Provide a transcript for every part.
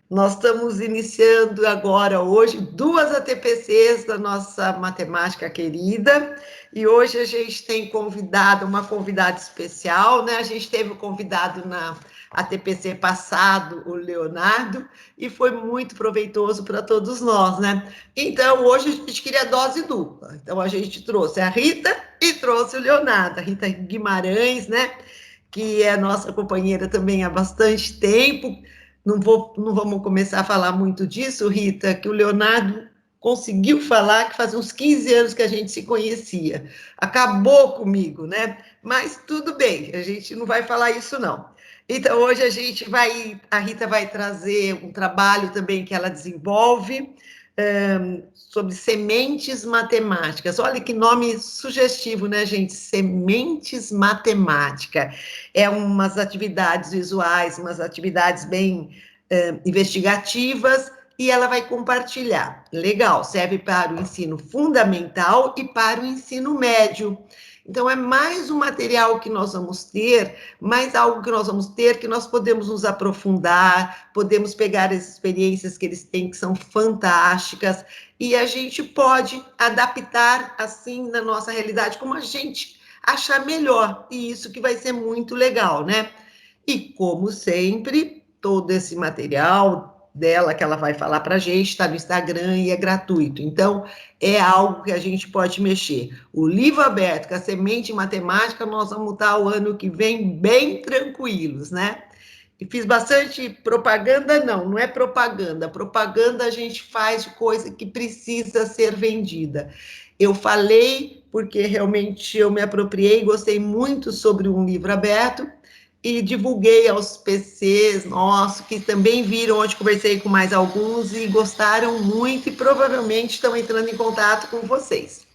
Nós estamos iniciando agora, hoje, duas ATPCs da nossa matemática querida, e hoje a gente tem uma convidada especial, né? A gente teve o convidado na ATPC passado, o Leonardo, e foi muito proveitoso para todos nós, né? Então, hoje a gente queria dose dupla. Então, a gente trouxe a Rita e trouxe o Leonardo, a Rita Guimarães, né? Que é nossa companheira também há bastante tempo. Não vamos começar a falar muito disso, Rita, que o Leonardo conseguiu falar que faz uns 15 anos que a gente se conhecia. Acabou comigo, né? Mas tudo bem, a gente não vai falar isso, não. Então, hoje a Rita vai trazer um trabalho também que ela desenvolve, sobre sementes matemáticas. Olha que nome sugestivo, né, gente? Sementes matemática. É umas atividades visuais, umas atividades bem investigativas, e ela vai compartilhar. Legal, serve para o ensino fundamental e para o ensino médio. Então, é mais um material que nós vamos ter, mais algo que nós vamos ter, que nós podemos nos aprofundar, podemos pegar as experiências que eles têm, que são fantásticas, e a gente pode adaptar, assim, na nossa realidade, como a gente achar melhor, e isso que vai ser muito legal, né? E, como sempre, todo esse material dela que ela vai falar para a gente está no Instagram e é gratuito. Então, é algo que a gente pode mexer. O livro aberto, com a semente em matemática, nós vamos estar o ano que vem bem tranquilos, né? E fiz bastante propaganda, não é propaganda. Propaganda a gente faz de coisa que precisa ser vendida. Eu falei porque realmente eu me apropriei, gostei muito sobre um livro aberto, e divulguei aos PCs nossos, que também viram, onde conversei com mais alguns e gostaram muito, e provavelmente estão entrando em contato com vocês.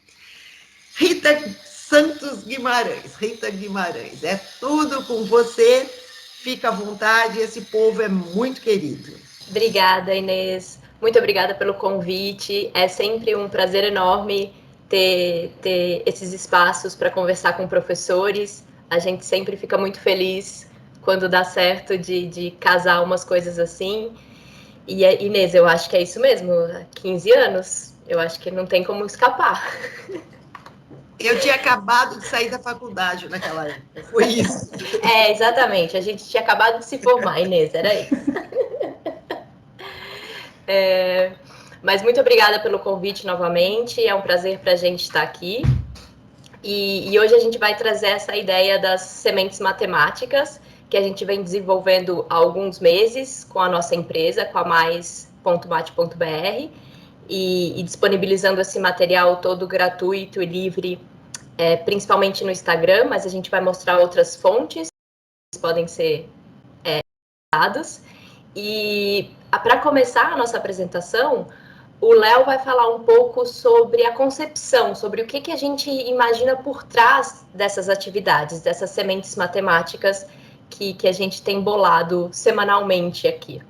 Rita Santos Guimarães, Rita Guimarães, é tudo com você, fica à vontade, esse povo é muito querido. Obrigada, Inês. Muito obrigada pelo convite. É sempre um prazer enorme ter esses espaços para conversar com professores. A gente sempre fica muito feliz quando dá certo de casar umas coisas assim. E, Inês, eu acho que é isso mesmo. 15 anos, eu acho que não tem como escapar. Eu tinha acabado de sair da faculdade naquela época, foi isso. É, exatamente. A gente tinha acabado de se formar, Inês, era isso. Mas muito obrigada pelo convite novamente. É um prazer para a gente estar aqui. E hoje a gente vai trazer essa ideia das sementes matemáticas, que a gente vem desenvolvendo há alguns meses com a nossa empresa, com a mais.mate.br, e disponibilizando esse material todo gratuito e livre, principalmente no Instagram, mas a gente vai mostrar outras fontes que podem ser usadas. E para começar a nossa apresentação, o Léo vai falar um pouco sobre a concepção, sobre o que a gente imagina por trás dessas atividades, dessas sementes matemáticas que a gente tem bolado semanalmente aqui.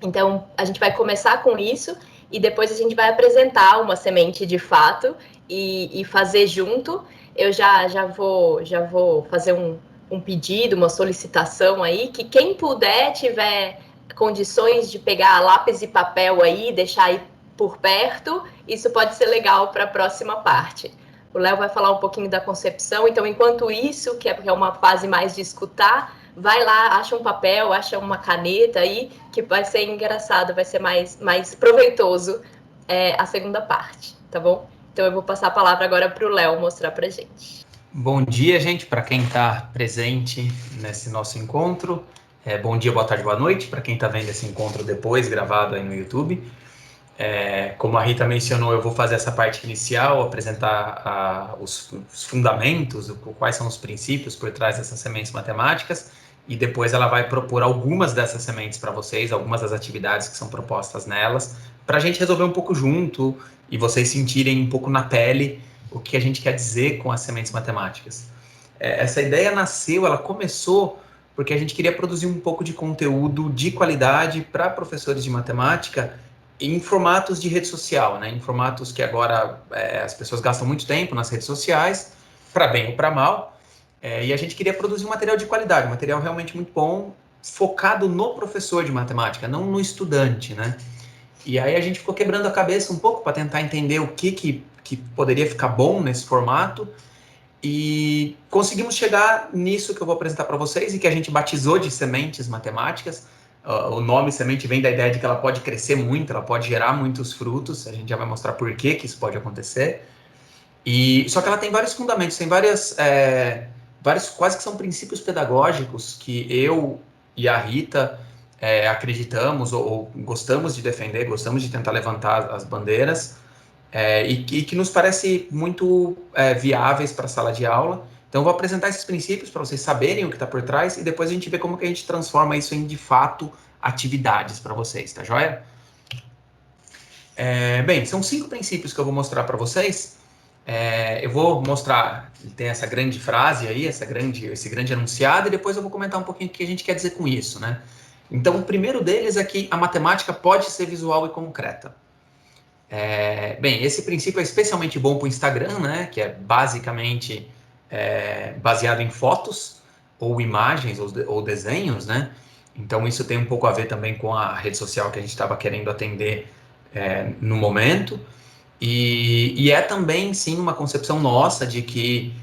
Então, a gente vai começar com isso e depois a gente vai apresentar uma semente de fato e fazer junto. Eu já vou fazer um pedido, uma solicitação aí, que quem puder, tiver condições de pegar lápis e papel aí, deixar aí por perto, isso pode ser legal para a próxima parte. O Léo vai falar um pouquinho da concepção, então, enquanto isso, que é uma fase mais de escutar, vai lá, acha um papel, acha uma caneta aí, que vai ser engraçado, vai ser mais proveitoso a segunda parte, tá bom? Então eu vou passar a palavra agora para o Léo mostrar para gente. Bom dia, gente, para quem está presente nesse nosso encontro. Bom dia, boa tarde, boa noite para quem está vendo esse encontro depois, gravado aí no YouTube. Como a Rita mencionou, eu vou fazer essa parte inicial, apresentar os fundamentos, quais são os princípios por trás dessas sementes matemáticas, e depois ela vai propor algumas dessas sementes para vocês, algumas das atividades que são propostas nelas, para a gente resolver um pouco junto e vocês sentirem um pouco na pele o que a gente quer dizer com as sementes matemáticas. Essa ideia ela começou porque a gente queria produzir um pouco de conteúdo de qualidade para professores de matemática em formatos de rede social, né? Em formatos que agora as pessoas gastam muito tempo nas redes sociais, para bem ou para mal, e a gente queria produzir um material de qualidade, um material realmente muito bom, focado no professor de matemática, não no estudante, né? E aí a gente ficou quebrando a cabeça um pouco para tentar entender o que poderia ficar bom nesse formato, e conseguimos chegar nisso que eu vou apresentar para vocês e que a gente batizou de sementes matemáticas. O nome semente vem da ideia de que ela pode crescer muito, ela pode gerar muitos frutos, a gente já vai mostrar por que isso pode acontecer. Só que ela tem vários fundamentos, tem vários quase que são princípios pedagógicos que eu e a Rita acreditamos ou gostamos de defender, gostamos de tentar levantar as bandeiras, e que nos parece muito viáveis para a sala de aula. Então, eu vou apresentar esses princípios para vocês saberem o que está por trás, e depois a gente vê como que a gente transforma isso em, de fato, atividades para vocês, tá joia? Bem, são 5 princípios que eu vou mostrar para vocês. Eu vou mostrar, tem essa grande frase aí, esse grande enunciado, e depois eu vou comentar um pouquinho o que a gente quer dizer com isso, né? Então, o primeiro deles é que a matemática pode ser visual e concreta. Bem, esse princípio é especialmente bom para o Instagram, né? Que é basicamente baseado em fotos, ou imagens, ou desenhos, né? Então, isso tem um pouco a ver também com a rede social que a gente estava querendo atender no momento. E é também, sim, uma concepção nossa de que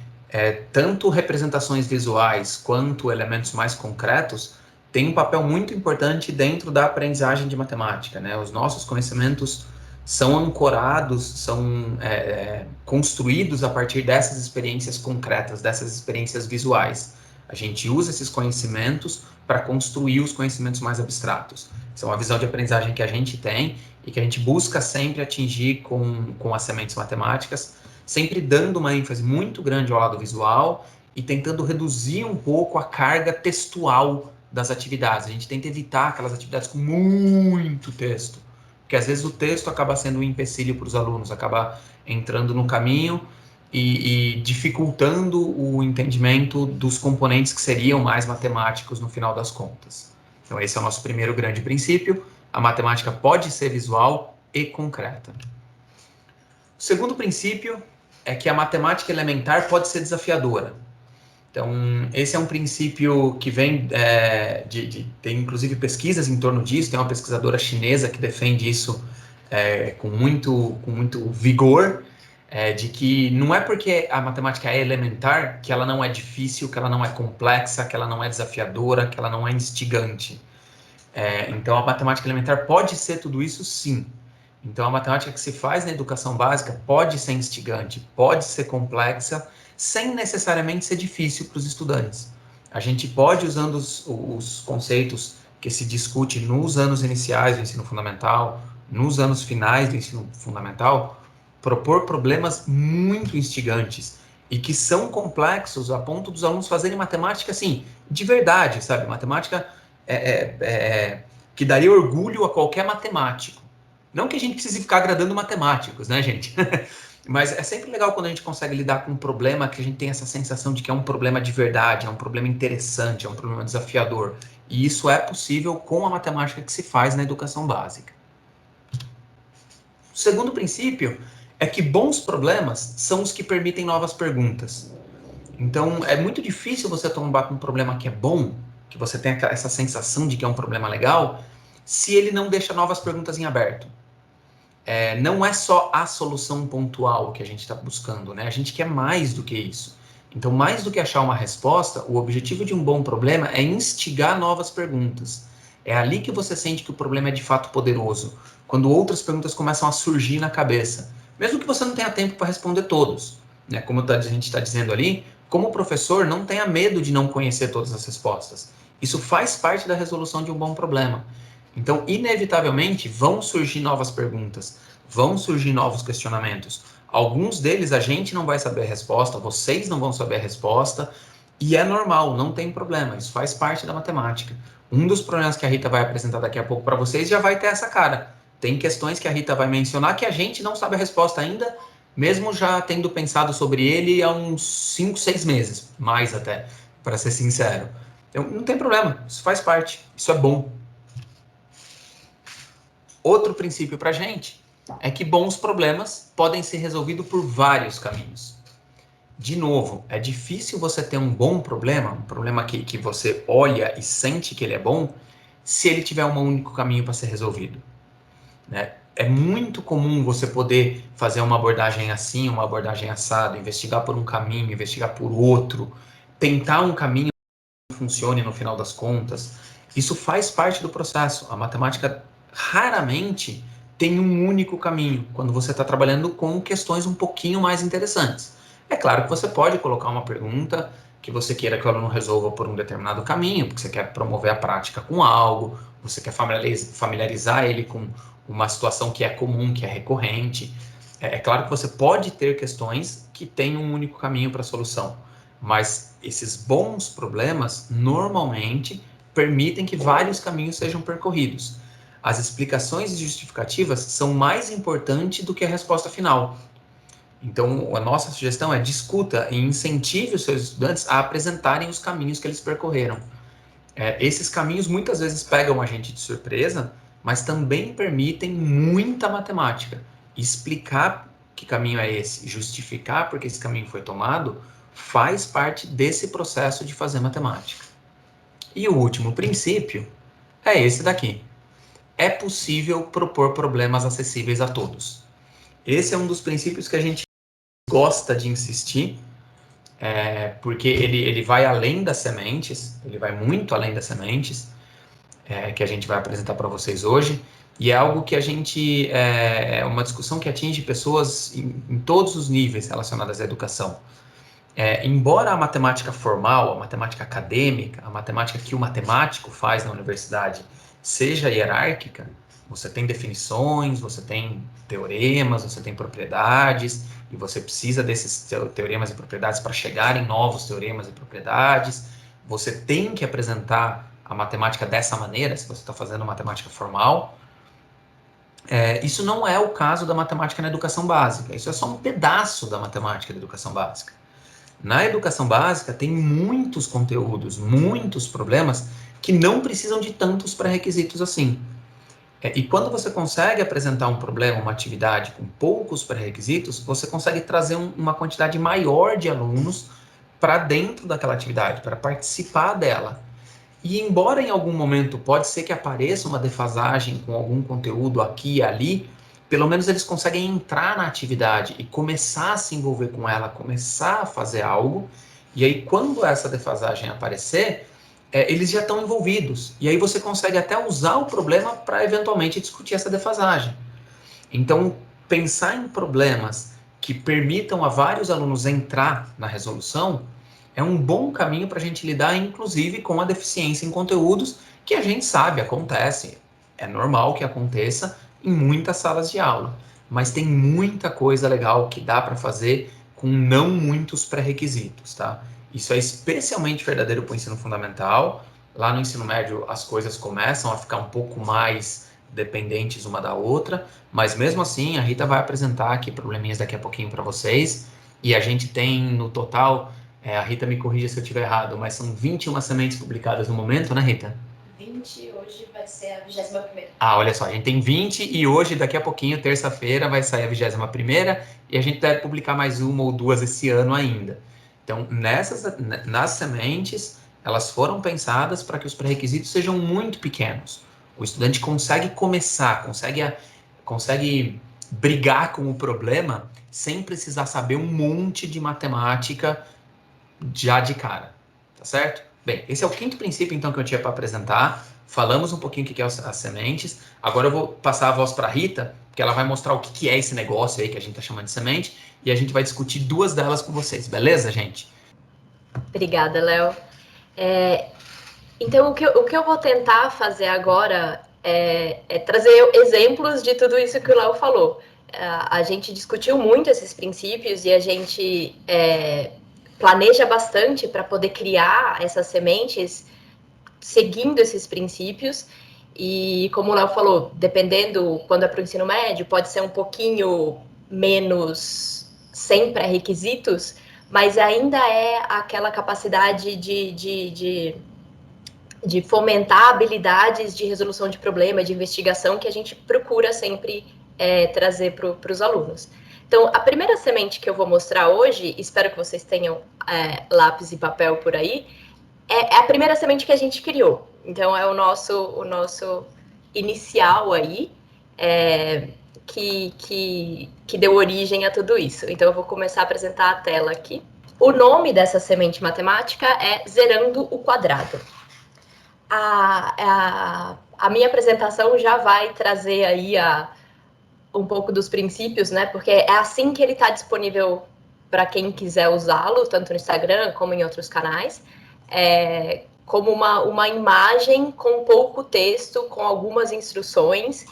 tanto representações visuais quanto elementos mais concretos têm um papel muito importante dentro da aprendizagem de matemática, né? Os nossos conhecimentos são ancorados, são construídos a partir dessas experiências concretas, dessas experiências visuais. A gente usa esses conhecimentos para construir os conhecimentos mais abstratos. Essa é uma visão de aprendizagem que a gente tem e que a gente busca sempre atingir com as sementes matemáticas, sempre dando uma ênfase muito grande ao lado visual e tentando reduzir um pouco a carga textual das atividades. A gente tenta evitar aquelas atividades com muito texto, porque às vezes o texto acaba sendo um empecilho para os alunos, acaba entrando no caminho e dificultando o entendimento dos componentes que seriam mais matemáticos no final das contas. Então esse é o nosso primeiro grande princípio: a matemática pode ser visual e concreta. O segundo princípio é que a matemática elementar pode ser desafiadora. Então, esse é um princípio que vem tem inclusive pesquisas em torno disso. Tem uma pesquisadora chinesa que defende isso com muito vigor, de que não é porque a matemática é elementar que ela não é difícil, que ela não é complexa, que ela não é desafiadora, que ela não é instigante. Então, a matemática elementar pode ser tudo isso, sim. Então, a matemática que se faz na educação básica pode ser instigante, pode ser complexa, sem necessariamente ser difícil para os estudantes. A gente pode, usando os conceitos que se discute nos anos iniciais do ensino fundamental, nos anos finais do ensino fundamental, propor problemas muito instigantes e que são complexos a ponto dos alunos fazerem matemática, assim, de verdade, sabe? Matemática que daria orgulho a qualquer matemático. Não que a gente precise ficar agradando matemáticos, né, gente? Mas é sempre legal quando a gente consegue lidar com um problema que a gente tem essa sensação de que é um problema de verdade, é um problema interessante, é um problema desafiador. E isso é possível com a matemática que se faz na educação básica. O segundo princípio é que bons problemas são os que permitem novas perguntas. Então, é muito difícil você tombar com um problema que é bom, que você tem essa sensação de que é um problema legal, se ele não deixa novas perguntas em aberto. Não é só a solução pontual que a gente está buscando, né? A gente quer mais do que isso. Então, mais do que achar uma resposta, o objetivo de um bom problema é instigar novas perguntas. É ali que você sente que o problema é de fato poderoso, quando outras perguntas começam a surgir na cabeça, mesmo que você não tenha tempo para responder todos, né? Como a gente está dizendo ali, como professor, não tenha medo de não conhecer todas as respostas. Isso faz parte da resolução de um bom problema. Então, inevitavelmente, vão surgir novas perguntas, vão surgir novos questionamentos. Alguns deles a gente não vai saber a resposta, vocês não vão saber a resposta, e é normal, não tem problema, isso faz parte da matemática. Um dos problemas que a Rita vai apresentar daqui a pouco para vocês já vai ter essa cara. Tem questões que a Rita vai mencionar que a gente não sabe a resposta ainda, mesmo já tendo pensado sobre ele há uns 5, 6 meses, mais até, para ser sincero. Então, não tem problema, isso faz parte, isso é bom. Outro princípio para a gente é que bons problemas podem ser resolvidos por vários caminhos. De novo, é difícil você ter um bom problema, um problema que você olha e sente que ele é bom, se ele tiver um único caminho para ser resolvido, né? É muito comum você poder fazer uma abordagem assim, uma abordagem assado, investigar por um caminho, investigar por outro, tentar um caminho que funcione no final das contas. Isso faz parte do processo. A matemática raramente tem um único caminho quando você está trabalhando com questões um pouquinho mais interessantes. É claro que você pode colocar uma pergunta que você queira que o aluno resolva por um determinado caminho, porque você quer promover a prática com algo, você quer familiarizar ele com uma situação que é comum, que é recorrente. É claro que você pode ter questões que têm um único caminho para a solução, mas esses bons problemas normalmente permitem que vários caminhos sejam percorridos. As explicações e justificativas são mais importantes do que a resposta final. Então, a nossa sugestão é discuta e incentive os seus estudantes a apresentarem os caminhos que eles percorreram. Esses caminhos muitas vezes pegam a gente de surpresa, mas também permitem muita matemática. Explicar que caminho é esse, justificar porque esse caminho foi tomado, faz parte desse processo de fazer matemática. E o último princípio é esse daqui. É possível propor problemas acessíveis a todos. Esse é um dos princípios que a gente gosta de insistir, porque ele vai além das sementes, ele vai muito além das sementes, que a gente vai apresentar para vocês hoje, e é algo que a gente, é uma discussão que atinge pessoas em todos os níveis relacionados à educação. Embora a matemática formal, a matemática acadêmica, a matemática que o matemático faz na universidade seja hierárquica, você tem definições, você tem teoremas, você tem propriedades, e você precisa desses teoremas e propriedades para chegar em novos teoremas e propriedades. Você tem que apresentar a matemática dessa maneira, se você está fazendo matemática formal. Isso não é o caso da matemática na educação básica, isso é só um pedaço da matemática da educação básica. Na educação básica tem muitos conteúdos, muitos problemas que não precisam de tantos pré-requisitos assim. E quando você consegue apresentar um problema, uma atividade com poucos pré-requisitos, você consegue trazer uma quantidade maior de alunos para dentro daquela atividade, para participar dela. E embora em algum momento pode ser que apareça uma defasagem com algum conteúdo aqui e ali, pelo menos eles conseguem entrar na atividade e começar a se envolver com ela, começar a fazer algo, e aí quando essa defasagem aparecer, eles já estão envolvidos, e aí você consegue até usar o problema para eventualmente discutir essa defasagem. Então, pensar em problemas que permitam a vários alunos entrar na resolução é um bom caminho para a gente lidar, inclusive, com a deficiência em conteúdos que a gente sabe acontece. É normal que aconteça em muitas salas de aula, mas tem muita coisa legal que dá para fazer com não muitos pré-requisitos, tá? Isso é especialmente verdadeiro para o ensino fundamental. Lá no ensino médio as coisas começam a ficar um pouco mais dependentes uma da outra, mas mesmo assim a Rita vai apresentar aqui probleminhas daqui a pouquinho para vocês, e a gente tem no total, a Rita me corrija se eu estiver errado, mas são 21 sementes publicadas no momento, né, Rita? 20, hoje vai ser a 21ª. Olha só, a gente tem 20 e hoje, daqui a pouquinho, terça-feira, vai sair a 21ª e a gente deve publicar mais uma ou duas esse ano ainda. Então, nas sementes, elas foram pensadas para que os pré-requisitos sejam muito pequenos. O estudante consegue começar, consegue brigar com o problema sem precisar saber um monte de matemática já de cara, tá certo? Bem, esse é o quinto princípio, então, que eu tinha para apresentar. Falamos um pouquinho o que é as sementes. Agora eu vou passar a voz para a Rita, porque ela vai mostrar o que é esse negócio aí que a gente está chamando de semente, e a gente vai discutir duas delas com vocês, beleza, gente? Obrigada, Léo. Então, o que eu vou tentar fazer agora é trazer exemplos de tudo isso que o Léo falou. A gente discutiu muito esses princípios e a gente planeja bastante para poder criar essas sementes seguindo esses princípios. E como o Léo falou, dependendo, quando é para o ensino médio, pode ser um pouquinho menos sem pré-requisitos, mas ainda é aquela capacidade de fomentar habilidades de resolução de problema, de investigação, que a gente procura sempre trazer para os alunos. Então, a primeira semente que eu vou mostrar hoje, espero que vocês tenham lápis e papel por aí, é a primeira semente que a gente criou. Então, é o nosso inicial aí, que deu origem a tudo isso. Então, eu vou começar a apresentar a tela aqui. O nome dessa semente matemática é Zerando o Quadrado. A minha apresentação já vai trazer aí um pouco dos princípios, né? Porque é assim que ele está disponível para quem quiser usá-lo, tanto no Instagram como em outros canais, como uma imagem com pouco texto, com algumas instruções,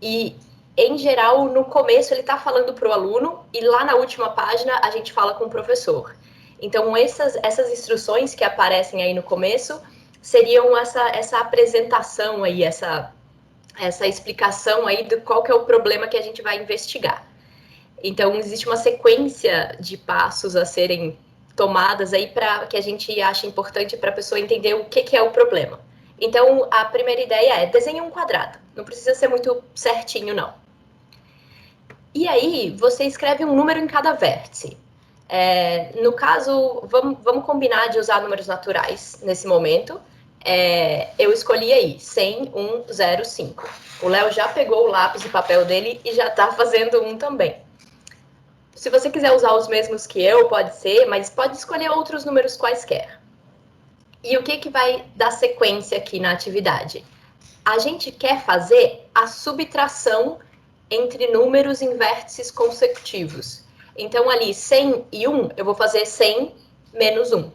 e, em geral, no começo ele está falando para o aluno, e lá na última página a gente fala com o professor. Então, essas instruções que aparecem aí no começo seriam essa apresentação aí, essa explicação aí de qual que é o problema que a gente vai investigar. Então, existe uma sequência de passos a serem tomadas aí para que a gente acha importante para a pessoa entender o que é o problema. Então, a primeira ideia é desenhar um quadrado. Não precisa ser muito certinho, não. E aí, você escreve um número em cada vértice. No caso, vamos combinar de usar números naturais nesse momento. Eu escolhi aí 100, 1, 0, 5. O Léo já pegou o lápis e papel dele e já está fazendo um também. Se você quiser usar os mesmos que eu, pode ser, mas pode escolher outros números quaisquer. E o que vai dar sequência aqui na atividade? A gente quer fazer a subtração entre números em vértices consecutivos. Então, ali, 100 e 1, eu vou fazer 100 menos 1.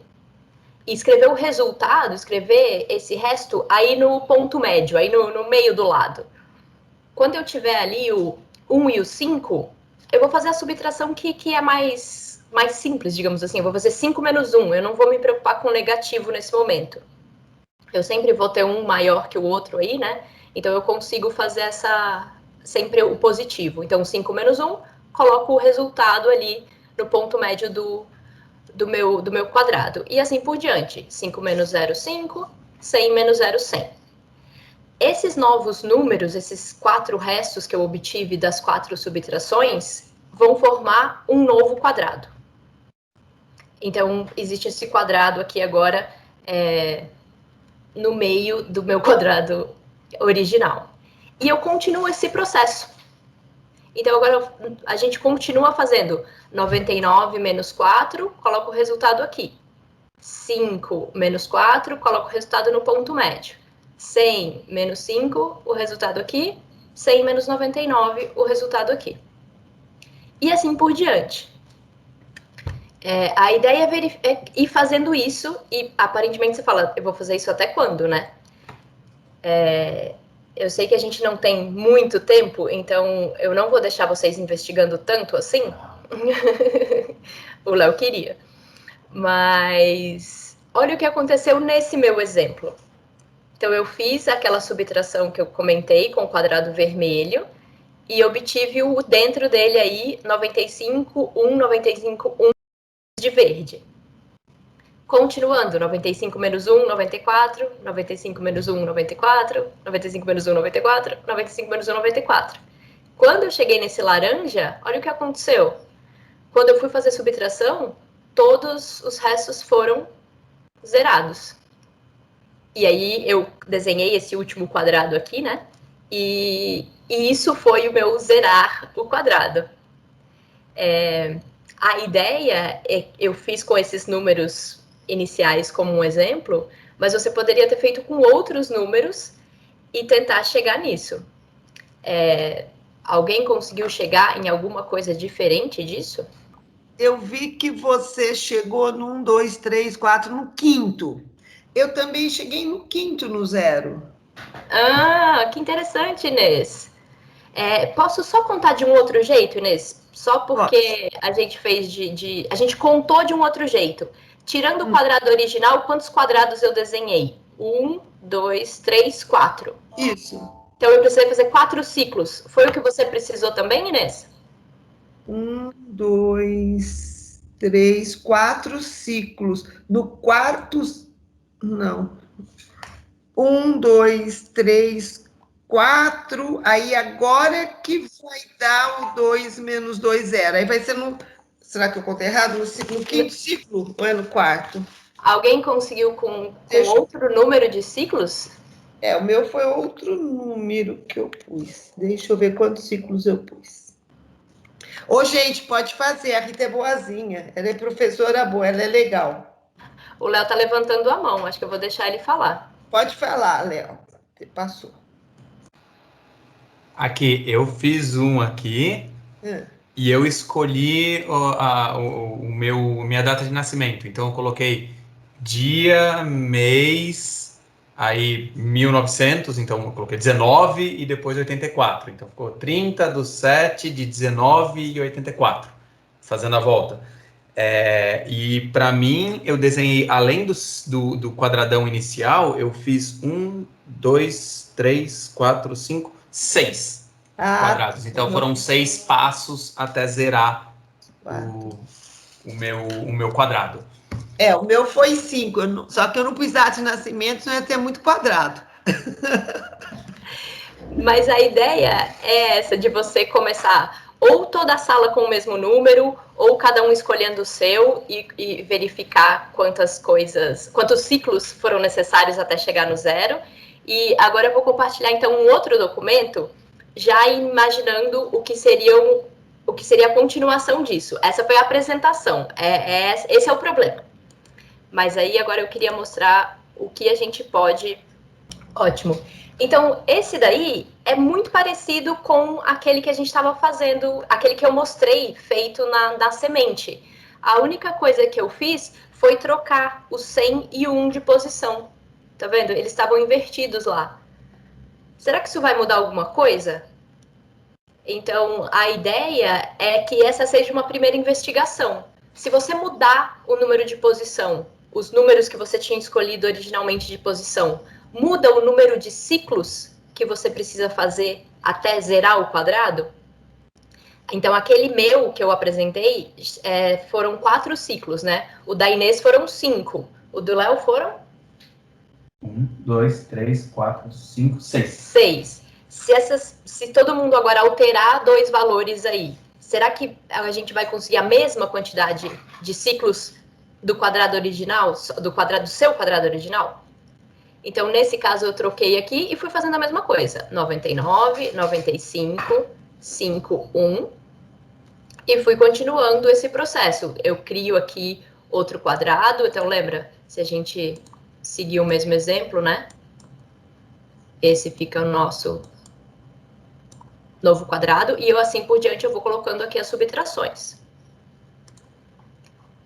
E escrever o resultado, escrever esse resto aí no ponto médio, aí no meio do lado. Quando eu tiver ali o 1 e o 5, eu vou fazer a subtração que é mais simples, digamos assim. Eu vou fazer 5 menos 1, eu não vou me preocupar com o negativo nesse momento. Eu sempre vou ter um maior que o outro aí, né? Então, eu consigo fazer sempre o positivo. Então, 5 menos 1, coloco o resultado ali no ponto médio do meu quadrado. E assim por diante. 5 menos 0, 5. 100 menos 0, 100. Esses novos números, esses 4 restos que eu obtive das 4 subtrações, vão formar um novo quadrado. Então, existe esse quadrado aqui agora no meio do meu quadrado original. E eu continuo esse processo. Então, agora a gente continua fazendo 99 menos 4, coloco o resultado aqui. 5 menos 4, coloco o resultado no ponto médio. 100 menos 5, o resultado aqui. 100 menos 99, o resultado aqui. E assim por diante. A ideia é ir fazendo isso, e aparentemente você fala, eu vou fazer isso até quando, né? Eu sei que a gente não tem muito tempo, então eu não vou deixar vocês investigando tanto assim. O Léo queria. Mas olha o que aconteceu nesse meu exemplo. Então, eu fiz aquela subtração que eu comentei com o quadrado vermelho e obtive dentro dele aí 95, 1, 95, 1 de verde. Continuando, 95 menos 1, 94, 95 menos 1, 94, 95 menos 1, 94, 95 menos 1, 94. Quando eu cheguei nesse laranja, olha o que aconteceu. Quando eu fui fazer subtração, todos os restos foram zerados. E aí eu desenhei esse último quadrado aqui, né? E isso foi o meu zerar o quadrado. A ideia eu fiz com esses números iniciais como um exemplo, mas você poderia ter feito com outros números e tentar chegar nisso. Alguém conseguiu chegar em alguma coisa diferente disso? Eu vi que você chegou no 1, 2, 3, 4, no quinto. Eu também cheguei no quinto, no 0. Ah, que interessante, Inês. Posso só contar de um outro jeito, Inês? Só porque a gente fez a gente contou de um outro jeito. Tirando o quadrado original, quantos quadrados eu desenhei? 1, 2, 3, 4. Isso. Então, eu precisei fazer 4 ciclos. Foi o que você precisou também, Inês? 1, 2, 3, 4 ciclos. No quarto... Não. 1, 2, 3, 4, aí agora que vai dar o 2 menos 2, 0. Aí vai ser no... Será que eu contei errado? No quinto ciclo ou é no quarto? Alguém conseguiu com outro número de ciclos? O meu foi outro número que eu pus. Deixa eu ver quantos ciclos eu pus. Ô, gente, pode fazer. A Rita é boazinha. Ela é professora boa, ela é legal. O Léo tá levantando a mão. Acho que eu vou deixar ele falar. Pode falar, Léo. Você passou. Aqui, eu fiz um aqui e eu escolhi minha data de nascimento. Então, eu coloquei dia, mês, aí 1900, então eu coloquei 19 e depois 84. Então, ficou 30 do 7 de 19 e 84, fazendo a volta. E para mim, eu desenhei, além do quadradão inicial, eu fiz 1, 2, 3, 4, 5, 6 quadrados. Então foram 6 passos até zerar o meu quadrado. O meu foi 5, só que eu não pus data de nascimento, senão ia ter muito quadrado. Mas a ideia é essa, de você começar ou toda a sala com o mesmo número, ou cada um escolhendo o seu e verificar quantos ciclos foram necessários até chegar no 0. E agora eu vou compartilhar, então, um outro documento, já imaginando o que seria a continuação disso. Essa foi a apresentação, esse é o problema. Mas aí agora eu queria mostrar o que a gente pode... Ótimo. Então, esse daí é muito parecido com aquele que a gente estava fazendo, aquele que eu mostrei feito na semente. A única coisa que eu fiz foi trocar o 100 e o 1 de posição. Tá vendo? Eles estavam invertidos lá. Será que isso vai mudar alguma coisa? Então, a ideia é que essa seja uma primeira investigação. Se você mudar o número de posição, os números que você tinha escolhido originalmente de posição, muda o número de ciclos que você precisa fazer até zerar o quadrado? Então, aquele meu que eu apresentei foram 4 ciclos, né? O da Inês foram 5. O do Léo foram? 1, 2, 3, 4, 5, 6. 6. Se todo mundo agora alterar 2 valores aí, será que a gente vai conseguir a mesma quantidade de ciclos do quadrado original, do seu quadrado original? Então, nesse caso, eu troquei aqui e fui fazendo a mesma coisa. 99, 95, 5, 1. E fui continuando esse processo. Eu crio aqui outro quadrado. Então, lembra? Se a gente seguir o mesmo exemplo, né? Esse fica o nosso novo quadrado. E eu, assim por diante, eu vou colocando aqui as subtrações.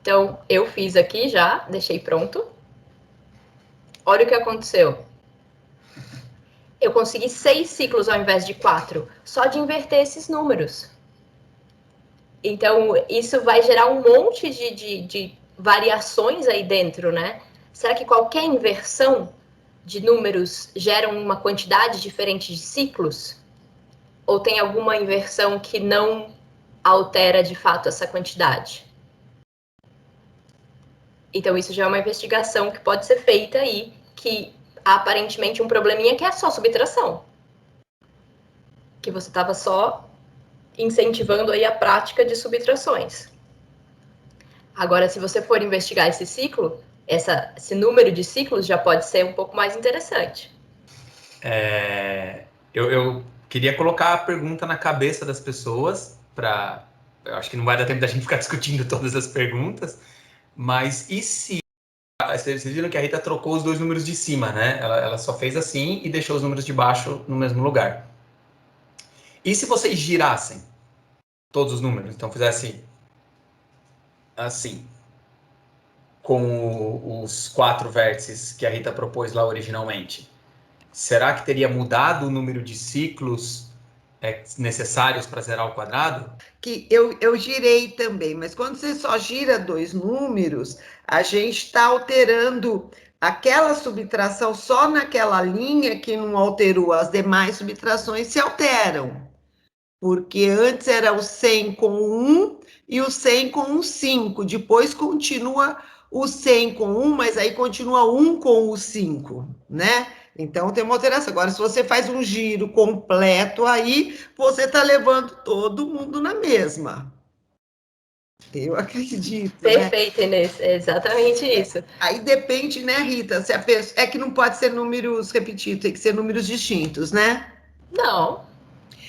Então, eu fiz aqui já, deixei pronto. Olha o que aconteceu. Eu consegui 6 ciclos ao invés de 4, só de inverter esses números. Então, isso vai gerar um monte de variações aí dentro, né? Será que qualquer inversão de números gera uma quantidade diferente de ciclos? Ou tem alguma inversão que não altera de fato essa quantidade? Então, isso já é uma investigação que pode ser feita aí, que aparentemente um probleminha que é só subtração. Que você estava só incentivando aí a prática de subtrações. Agora, se você for investigar esse ciclo, esse número de ciclos já pode ser um pouco mais interessante. Eu queria colocar a pergunta na cabeça das pessoas, eu acho que não vai dar tempo da gente ficar discutindo todas as perguntas, mas e se... Vocês viram que a Rita trocou os 2 números de cima, né? Ela só fez assim e deixou os números de baixo no mesmo lugar. E se vocês girassem todos os números? Então, fizesse assim, com os 4 vértices que a Rita propôs lá originalmente. Será que teria mudado o número de ciclos necessários para zerar o quadrado? Que eu girei também, mas quando você só gira 2 números, a gente está alterando aquela subtração só naquela linha que não alterou, as demais subtrações se alteram. Porque antes era o 100 com 1 e o 100 com um 5. Depois continua o 100 com 1, mas aí continua 1 com o 5, né? Então, tem uma alteração. Agora, se você faz um giro completo, aí você está levando todo mundo na mesma. Eu acredito, né? Perfeito, Inês. É exatamente isso. Aí depende, né, Rita? Se a pessoa... É que não pode ser números repetidos, tem que ser números distintos, né? Não,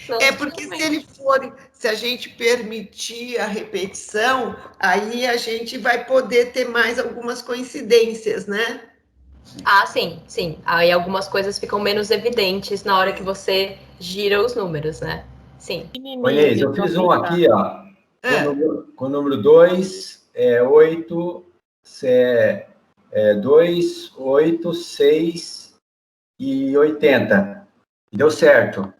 não É porque se ele necessariamente. for, se a gente permitir a repetição, aí a gente vai poder ter mais algumas coincidências, né? Ah, sim, sim. Aí algumas coisas ficam menos evidentes na hora que você gira os números, né? Sim. Ô, Inês, eu fiz um aqui, ó, É. com o número 2, 8, 2, 8, 6 e 80. Deu certo.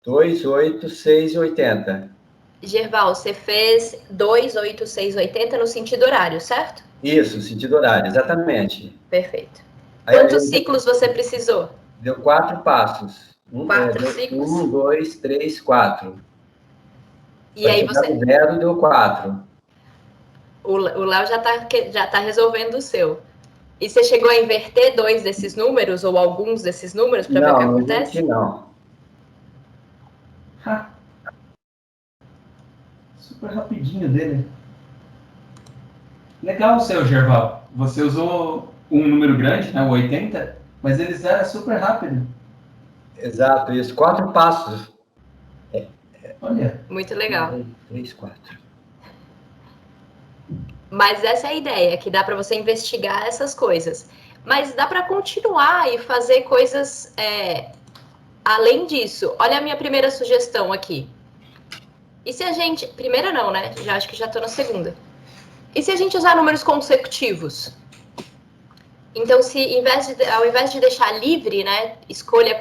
2, 8, 6 e 80. Gerval, você fez 2, 8, 6, 80 no sentido horário, certo? Isso, sentido horário, exatamente. Perfeito. Aí, Quantos ciclos você precisou? deu 4 passos. 4 ciclos? 1, 2, 3, 4. E Para aí chegar você... no 0, deu 4. O Léo já tá resolvendo o seu. E você chegou a inverter 2 desses números ou alguns desses números para ver o que Não, não acontece? inverti, não. Super rapidinho dele. Legal o seu, Gerval. Você usou um número grande, né, o 80, mas ele zera super rápido. Exato, isso. 4 passos. Olha. Muito legal. 1, 2, 3, 4. Mas essa é a ideia, que dá para você investigar essas coisas. Mas dá para continuar e fazer coisas além disso. Olha a minha primeira sugestão aqui. E se a gente... Primeira não, né? Acho que já estou na segunda. E se a gente usar números consecutivos? Então, se ao invés de deixar livre, né? Escolha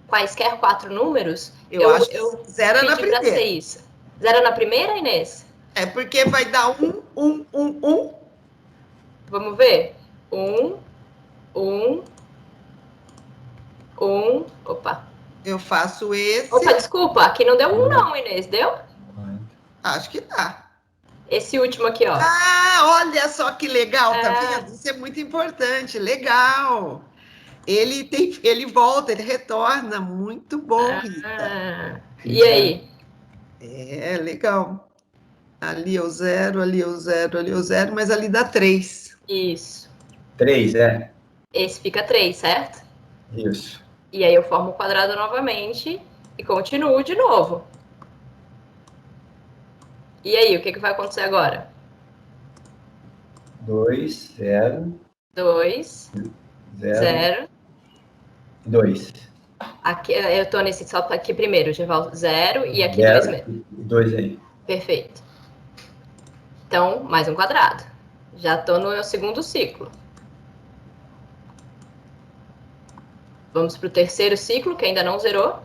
quaisquer 4 números, Eu acho que zero na pedi para ser primeira. isso. Zero na primeira, Inês? É porque vai dar 1, 1, 1, 1. Vamos ver? 1, 1, 1. Opa. Eu faço esse. Opa, desculpa. Aqui não deu 1 não, Inês. Deu? Acho que dá. Esse último aqui, ó. Ah, olha só que legal, tá vendo? Isso é muito importante, legal. Ele volta, ele retorna, muito bom, Rita. E aí? É, legal. Ali é o 0, ali é o 0, ali é o 0, mas ali dá 3. Isso. 3, Esse fica 3, certo? Isso. E aí eu formo o quadrado novamente e continuo de novo. E aí, o que vai acontecer agora? 2, 0, 2, 0, 0. 2. Aqui, eu tô nesse só aqui primeiro, Geval, 0 e aqui 2 mesmo. 2 aí. Perfeito. Então, mais um quadrado. Já tô no meu segundo ciclo. Vamos para o terceiro ciclo, que ainda não zerou.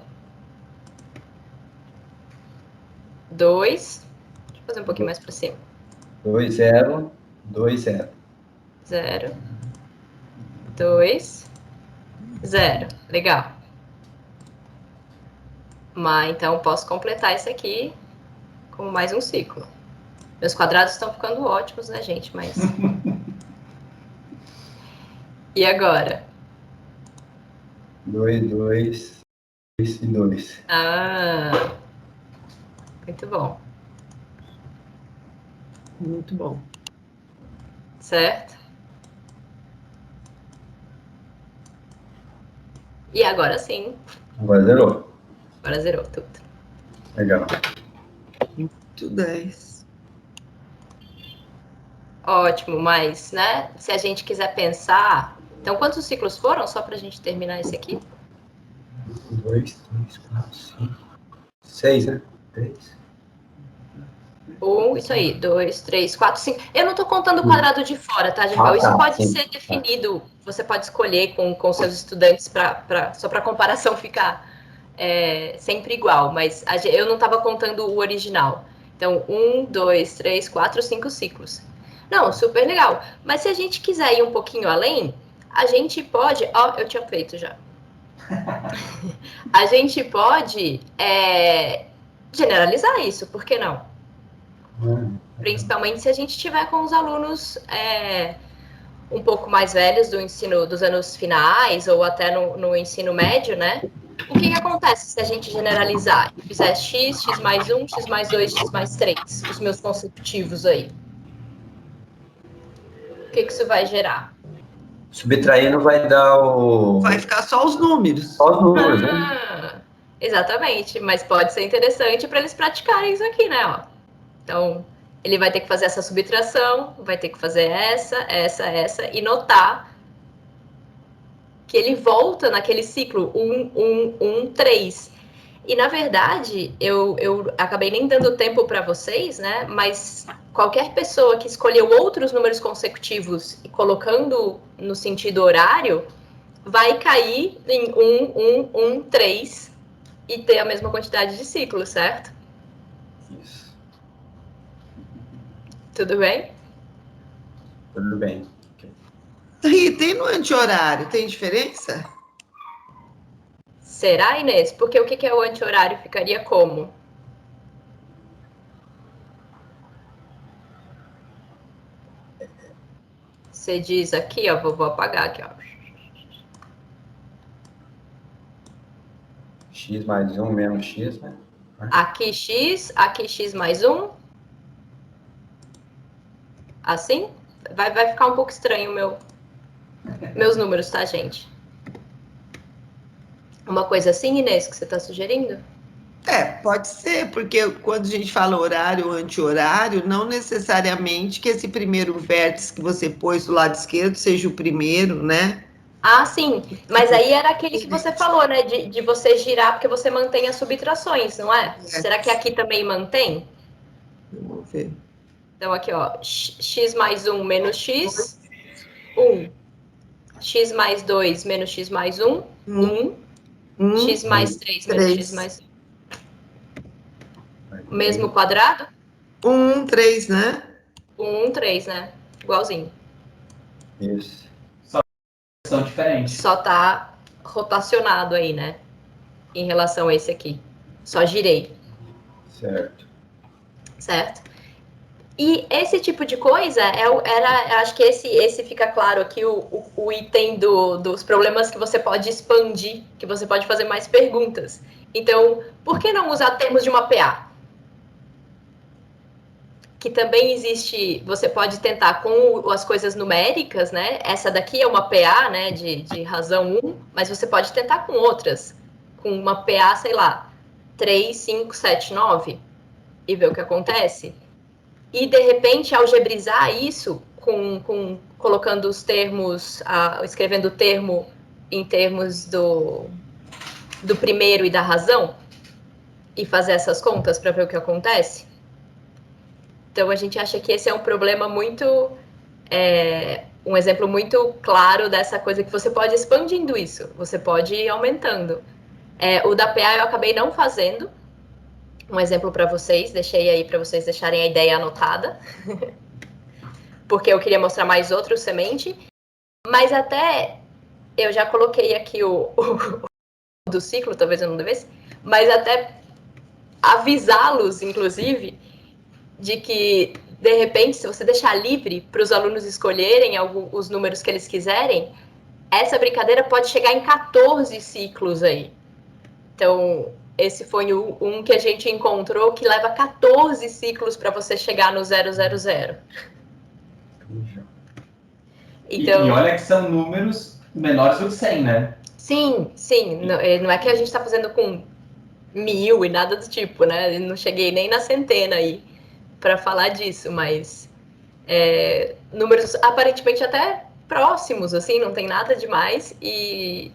2. Deixa eu fazer um pouquinho mais para cima. 2, 0, 2, 0. 0. 2. 0. Legal. Mas então posso completar isso aqui como mais um ciclo. Meus quadrados estão ficando ótimos, né, gente? Mas. E agora? 2, 2, 2 e 2. Ah, muito bom. Muito bom. Certo? E agora sim. Agora zerou. Agora zerou tudo. Legal. Muito 10. Ótimo, mas, né? Se a gente quiser pensar. Então, quantos ciclos foram? Só para a gente terminar esse aqui? 2, 3, 4, 5, 6, né? 3. Isso aí, 2, 3, 4, 5. Eu não estou contando o quadrado de fora, tá, Gerval? Isso pode ser definido, você pode escolher com seus estudantes só para a comparação ficar sempre igual, mas eu não estava contando o original. Então, 1, 2, 3, 4, 5 ciclos. Não, super legal. Mas se a gente quiser ir um pouquinho além, a gente pode... Ó, eu tinha feito já. A gente pode generalizar isso, por que não? Principalmente se a gente tiver com os alunos um pouco mais velhos do ensino dos anos finais ou até no ensino médio, né? O que acontece se a gente generalizar e fizer x, x mais 1, x mais 2, x mais 3, os meus consecutivos aí? O que isso vai gerar? Subtraindo vai dar o... Vai ficar só os números. Só os números, né? Exatamente, mas pode ser interessante para eles praticarem isso aqui, né? Ó. Então, ele vai ter que fazer essa subtração, vai ter que fazer essa, e notar que ele volta naquele ciclo 1, 1, 1, 3. E, na verdade, eu acabei nem dando tempo para vocês, né? Mas qualquer pessoa que escolheu outros números consecutivos e colocando no sentido horário, vai cair em 1, 1, 1, 3 e ter a mesma quantidade de ciclos, certo? Isso. Tudo bem? Tudo bem. E tem no anti-horário, tem diferença? Será, Inês? Porque o que é o anti-horário? Ficaria como? Você diz aqui, ó, vou apagar aqui, ó. X mais 1 menos X, né? Aqui x mais 1. Assim? Vai ficar um pouco estranho meus números, tá, gente? Uma coisa assim, Inês, que você está sugerindo? Pode ser, porque quando a gente fala horário ou anti-horário, não necessariamente que esse primeiro vértice que você pôs do lado esquerdo seja o primeiro, né? Ah, sim. Mas aí era aquele que você falou, né? De você girar, porque você mantém as subtrações, não é? Será que aqui também mantém? Vamos ver. Então, aqui, ó. X mais 1 menos x, 1. X mais 2 menos x mais 1, 1. X mais 3 menos x mais 1. Mesmo quadrado? 1, 3, né? 1, 3, né? Igualzinho. Isso. São diferentes. Só tá rotacionado aí, né? Em relação a esse aqui. Só girei. Certo. Certo? E esse tipo de coisa acho que esse fica claro aqui, o item dos problemas que você pode expandir, que você pode fazer mais perguntas. Então, por que não usar termos de uma PA? Que também existe, você pode tentar com as coisas numéricas, né? Essa daqui é uma PA, né, de razão 1, mas você pode tentar com outras. Com uma PA, sei lá, 3, 5, 7, 9, e ver o que acontece. E, de repente, algebrizar isso colocando os termos, escrevendo o termo em termos do primeiro e da razão, e fazer essas contas para ver o que acontece. Então, a gente acha que esse é um problema muito... um exemplo muito claro dessa coisa que você pode ir expandindo isso, você pode ir aumentando. O da PA eu acabei não fazendo, um exemplo para vocês, deixei aí para vocês deixarem a ideia anotada, porque eu queria mostrar mais outro semente, mas até eu já coloquei aqui o do ciclo, talvez eu não devesse, mas até avisá-los, inclusive, de que, de repente, se você deixar livre para os alunos escolherem os números que eles quiserem, essa brincadeira pode chegar em 14 ciclos aí. Então, esse foi um que a gente encontrou que leva 14 ciclos para você chegar no 000. Então... E olha que são números menores do que 100, né? Sim, sim. Não é que a gente está fazendo com 1000 e nada do tipo, né? Eu não cheguei nem na centena aí para falar disso, mas números aparentemente até próximos, assim, não tem nada demais, e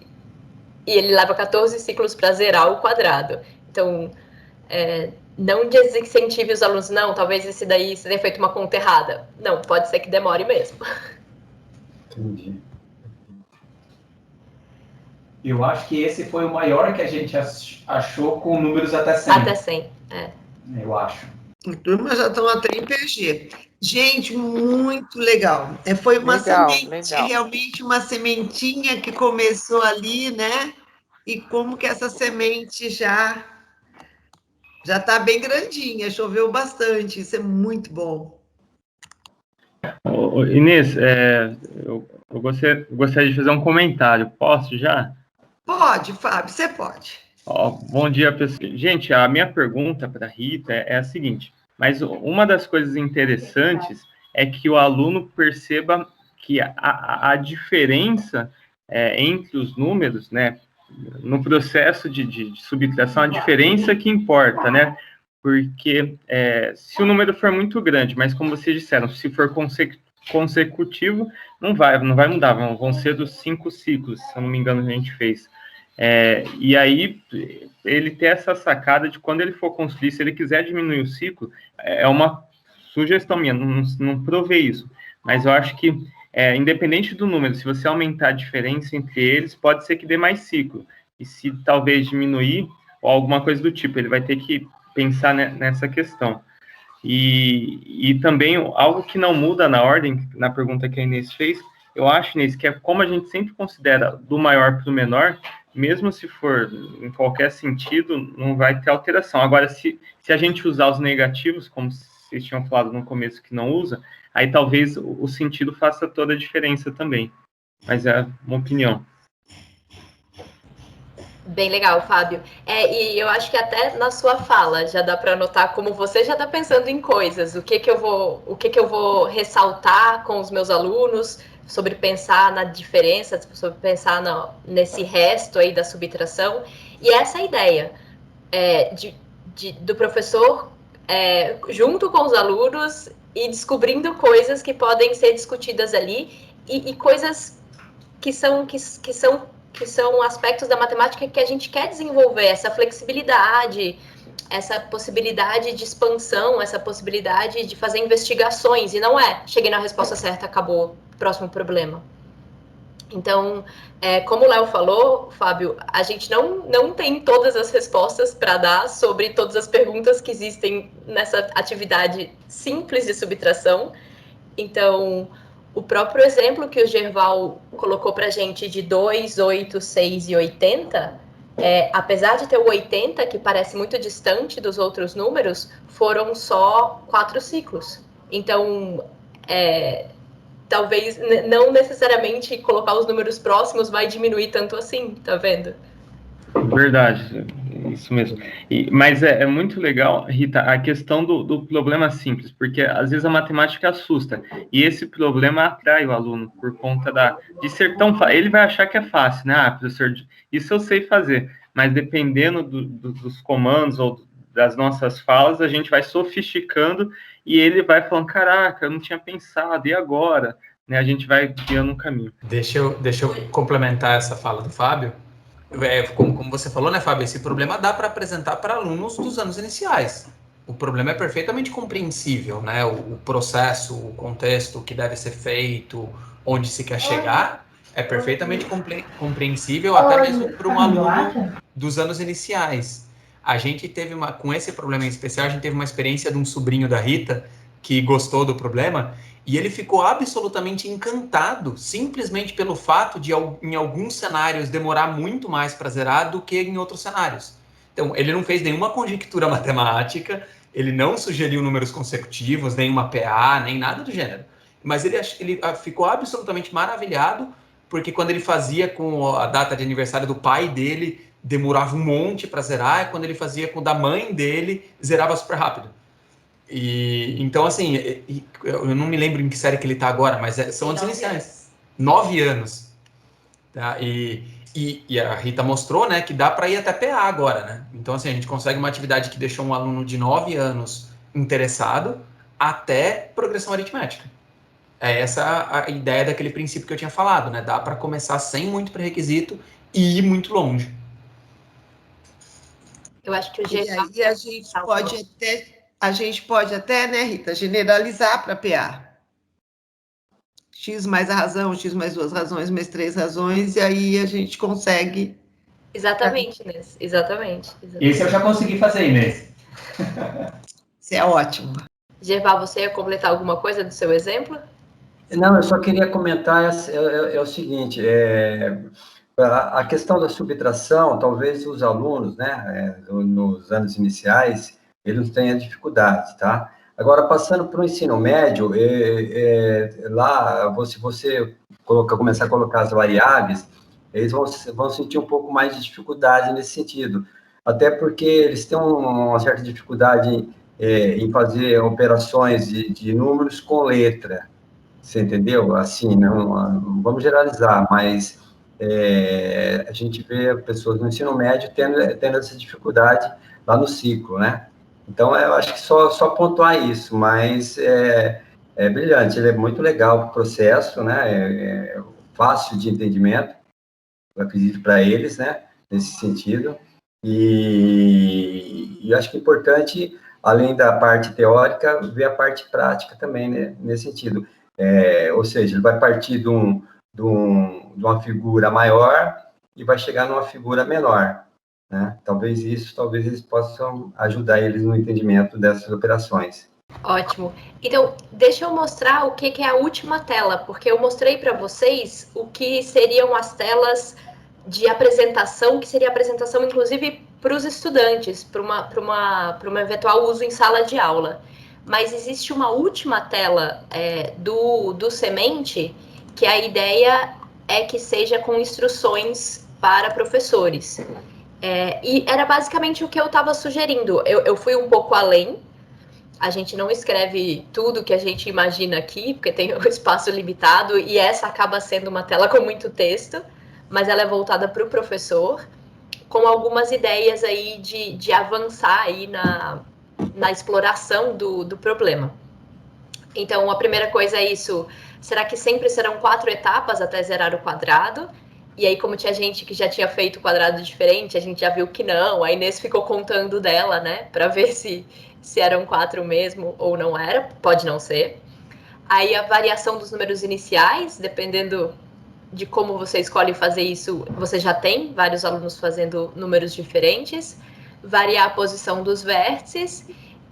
ele leva 14 ciclos para zerar o quadrado. Então, não desincentive os alunos, não, talvez esse daí você tenha feito uma conta errada. Não, pode ser que demore mesmo. Entendi. Eu acho que esse foi o maior que a gente achou com números até 100. Até 100, Eu acho. A turma já estão até em PG. Gente, muito legal. Foi uma semente, realmente uma sementinha que começou ali, né? E como que essa semente já está bem grandinha, choveu bastante, isso é muito bom. Inês, eu gostaria de fazer um comentário. Posso já? Pode, Fábio, você pode. Bom dia, pessoal. Gente, a minha pergunta para a Rita é a seguinte, mas uma das coisas interessantes é que o aluno perceba que a diferença entre os números, né, no processo de subtração, a diferença que importa, né? Porque se o número for muito grande, mas como vocês disseram, se for consecutivo, não vai mudar, vão ser os 5 ciclos, se eu não me engano, a gente fez. E aí, ele ter essa sacada de quando ele for construir, se ele quiser diminuir o ciclo, é uma sugestão minha, não provei isso, mas eu acho que, independente do número, se você aumentar a diferença entre eles, pode ser que dê mais ciclo, e se talvez diminuir, ou alguma coisa do tipo, ele vai ter que pensar nessa questão. E também, algo que não muda na ordem, na pergunta que a Inês fez, eu acho, Inês, que é como a gente sempre considera do maior para o menor, mesmo se for em qualquer sentido, não vai ter alteração. Agora, se a gente usar os negativos, como vocês tinham falado no começo que não usa, aí talvez o sentido faça toda a diferença também. Mas é uma opinião. Bem legal, Fábio. E eu acho que até na sua fala já dá para notar como você já está pensando em coisas, o que eu vou ressaltar com os meus alunos sobre pensar na diferença, sobre pensar nesse resto aí da subtração. E essa ideia do professor junto com os alunos e descobrindo coisas que podem ser discutidas ali e coisas que são aspectos da matemática que a gente quer desenvolver, essa flexibilidade, essa possibilidade de expansão, essa possibilidade de fazer investigações, e não cheguei na resposta certa, acabou, próximo problema. Então, como o Léo falou, Fábio, a gente não tem todas as respostas para dar sobre todas as perguntas que existem nessa atividade simples de subtração. Então, o próprio exemplo que o Gerval colocou para a gente de 2, 8, 6 e 80, apesar de ter o 80, que parece muito distante dos outros números, foram só 4 ciclos. Então, talvez não necessariamente colocar os números próximos vai diminuir tanto assim, tá vendo? Verdade, isso mesmo. Mas é muito legal, Rita, a questão do problema simples, porque às vezes a matemática assusta, e esse problema atrai o aluno por conta de ser tão fácil. Ele vai achar que é fácil, né? Ah, professor, isso eu sei fazer, mas dependendo dos comandos ou das nossas falas, a gente vai sofisticando e ele vai falando, caraca, eu não tinha pensado, e agora? Né, a gente vai criando um caminho. Deixa eu complementar essa fala do Fábio. Como você falou, né, Fábio? Esse problema dá para apresentar para alunos dos anos iniciais. O problema é perfeitamente compreensível, né? O processo, o contexto, o que deve ser feito, onde se quer chegar, é perfeitamente compreensível até mesmo para um aluno dos anos iniciais. A gente teve com esse problema em especial, a gente teve uma experiência de um sobrinho da Rita que gostou do problema. E ele ficou absolutamente encantado, simplesmente pelo fato de, em alguns cenários, demorar muito mais para zerar do que em outros cenários. Então, ele não fez nenhuma conjectura matemática, ele não sugeriu números consecutivos, nem uma PA, nem nada do gênero. Mas ele ficou absolutamente maravilhado, porque quando ele fazia com a data de aniversário do pai dele, demorava um monte para zerar, e quando ele fazia com o da mãe dele, zerava super rápido. Então, assim, eu não me lembro em que série que ele está agora, mas são anos iniciais. 9 anos. Tá? E a Rita mostrou, né, que dá para ir até PA agora, né? Então, assim, a gente consegue uma atividade que deixou um aluno de 9 anos interessado até progressão aritmética. É essa a ideia daquele princípio que eu tinha falado, né? Dá para começar sem muito pré-requisito e ir muito longe. Eu acho que o E aí a gente pode até, né, Rita, generalizar para PA. X mais a razão, X mais 2 razões, mais 3 razões, e aí a gente consegue... Exatamente, Inês. Exatamente. Esse eu já consegui fazer, Inês. Isso é ótimo. Gerval, você ia completar alguma coisa do seu exemplo? Não, eu só queria comentar o seguinte, a questão da subtração, talvez os alunos, né, nos anos iniciais, eles tenham dificuldades, tá? Agora, passando para o ensino médio, lá, se você começar a colocar as variáveis, eles vão sentir um pouco mais de dificuldade nesse sentido. Até porque eles têm uma certa dificuldade em fazer operações de números com letra. Você entendeu? Assim, não vamos generalizar, mas a gente vê pessoas no ensino médio tendo essa dificuldade lá no ciclo, né? Então, eu acho que só pontuar isso, mas é brilhante, ele é muito legal o processo, né? É fácil de entendimento, eu acredito, para eles, né? Nesse sentido. E acho que é importante, além da parte teórica, ver a parte prática também, né? Nesse sentido. Ou seja, ele vai partir de uma figura maior e vai chegar numa figura menor, né? Talvez eles possam ajudar eles no entendimento dessas operações. Ótimo. Então, deixa eu mostrar o que é a última tela, porque eu mostrei para vocês o que seriam as telas de apresentação, que seria a apresentação, inclusive, para os estudantes, para um eventual uso em sala de aula. Mas existe uma última tela do Semente, que a ideia é que seja com instruções para professores. E era basicamente o que eu estava sugerindo. Eu fui um pouco além. A gente não escreve tudo que a gente imagina aqui, porque tem um espaço limitado, e essa acaba sendo uma tela com muito texto, mas ela é voltada para o professor, com algumas ideias aí de avançar aí na exploração do problema. Então, a primeira coisa é isso, será que sempre serão 4 etapas até zerar o quadrado? E aí, como tinha gente que já tinha feito quadrado diferente, a gente já viu que não, a Inês ficou contando dela, né, para ver se eram 4 mesmo ou não era, pode não ser. Aí a variação dos números iniciais, dependendo de como você escolhe fazer isso, você já tem vários alunos fazendo números diferentes, variar a posição dos vértices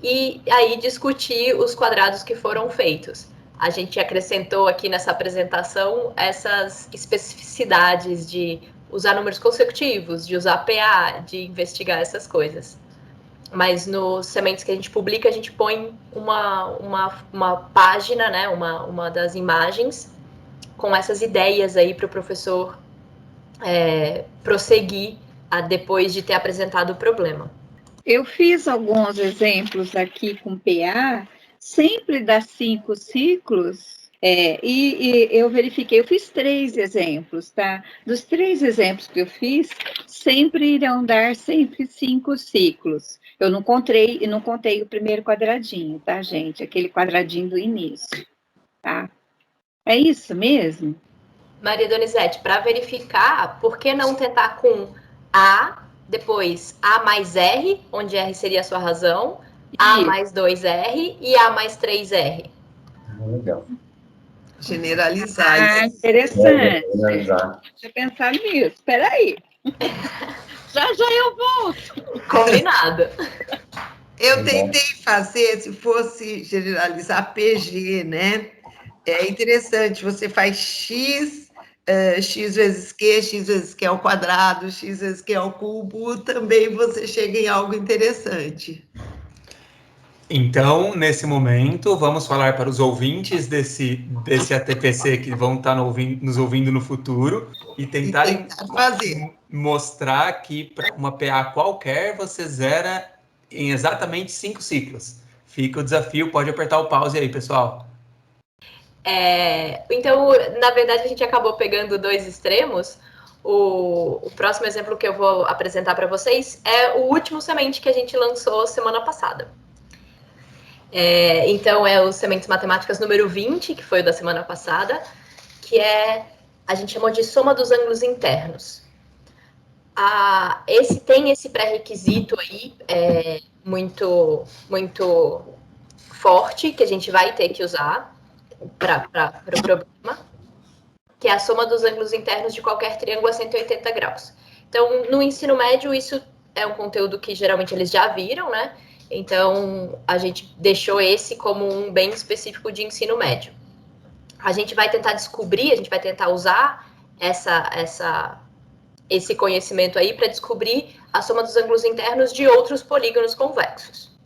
e aí discutir os quadrados que foram feitos. A gente acrescentou aqui nessa apresentação essas especificidades de usar números consecutivos, de usar PA, de investigar essas coisas. Mas nos sementes que a gente publica, a gente põe uma página, né, uma das imagens, com essas ideias aí para o professor prosseguir depois de ter apresentado o problema. Eu fiz alguns exemplos aqui com PA, sempre dá 5 ciclos, e eu verifiquei, eu fiz 3 exemplos, tá? Dos 3 exemplos que eu fiz, sempre irão dar 5 ciclos. Eu não contei o primeiro quadradinho, tá, gente? Aquele quadradinho do início, tá? É isso mesmo? Maria Donizete, para verificar, por que não tentar com A, depois A mais R, onde R seria a sua razão, A mais 2R e A mais 3R? Legal. Generalizar. Interessante. Generalizar. Deixa eu pensar nisso. Espera aí. Já eu volto. Combinado. Eu tentei fazer, se fosse generalizar PG, né? É interessante, você faz x, x vezes q ao quadrado, x vezes q ao cubo, também você chega em algo interessante. Então, nesse momento, vamos falar para os ouvintes desse ATPC que vão estar nos ouvindo no futuro e tentarem fazer. Mostrar que para uma PA qualquer você zera em exatamente 5 ciclos. Fica o desafio, pode apertar o pause aí, pessoal. Então, na verdade, a gente acabou pegando 2 extremos. O próximo exemplo que eu vou apresentar para vocês é o último semente que a gente lançou semana passada. Então, é o Sementes Matemáticas número 20, que foi o da semana passada, que a gente chamou de soma dos ângulos internos. Tem esse pré-requisito aí, muito, muito forte, que a gente vai ter que usar para o problema, que é a soma dos ângulos internos de qualquer triângulo a 180 graus. Então, no ensino médio, isso é um conteúdo que geralmente eles já viram, né? Então, a gente deixou esse como um bem específico de ensino médio. A gente vai tentar descobrir, a gente vai tentar usar esse conhecimento aí para descobrir a soma dos ângulos internos de outros polígonos convexos.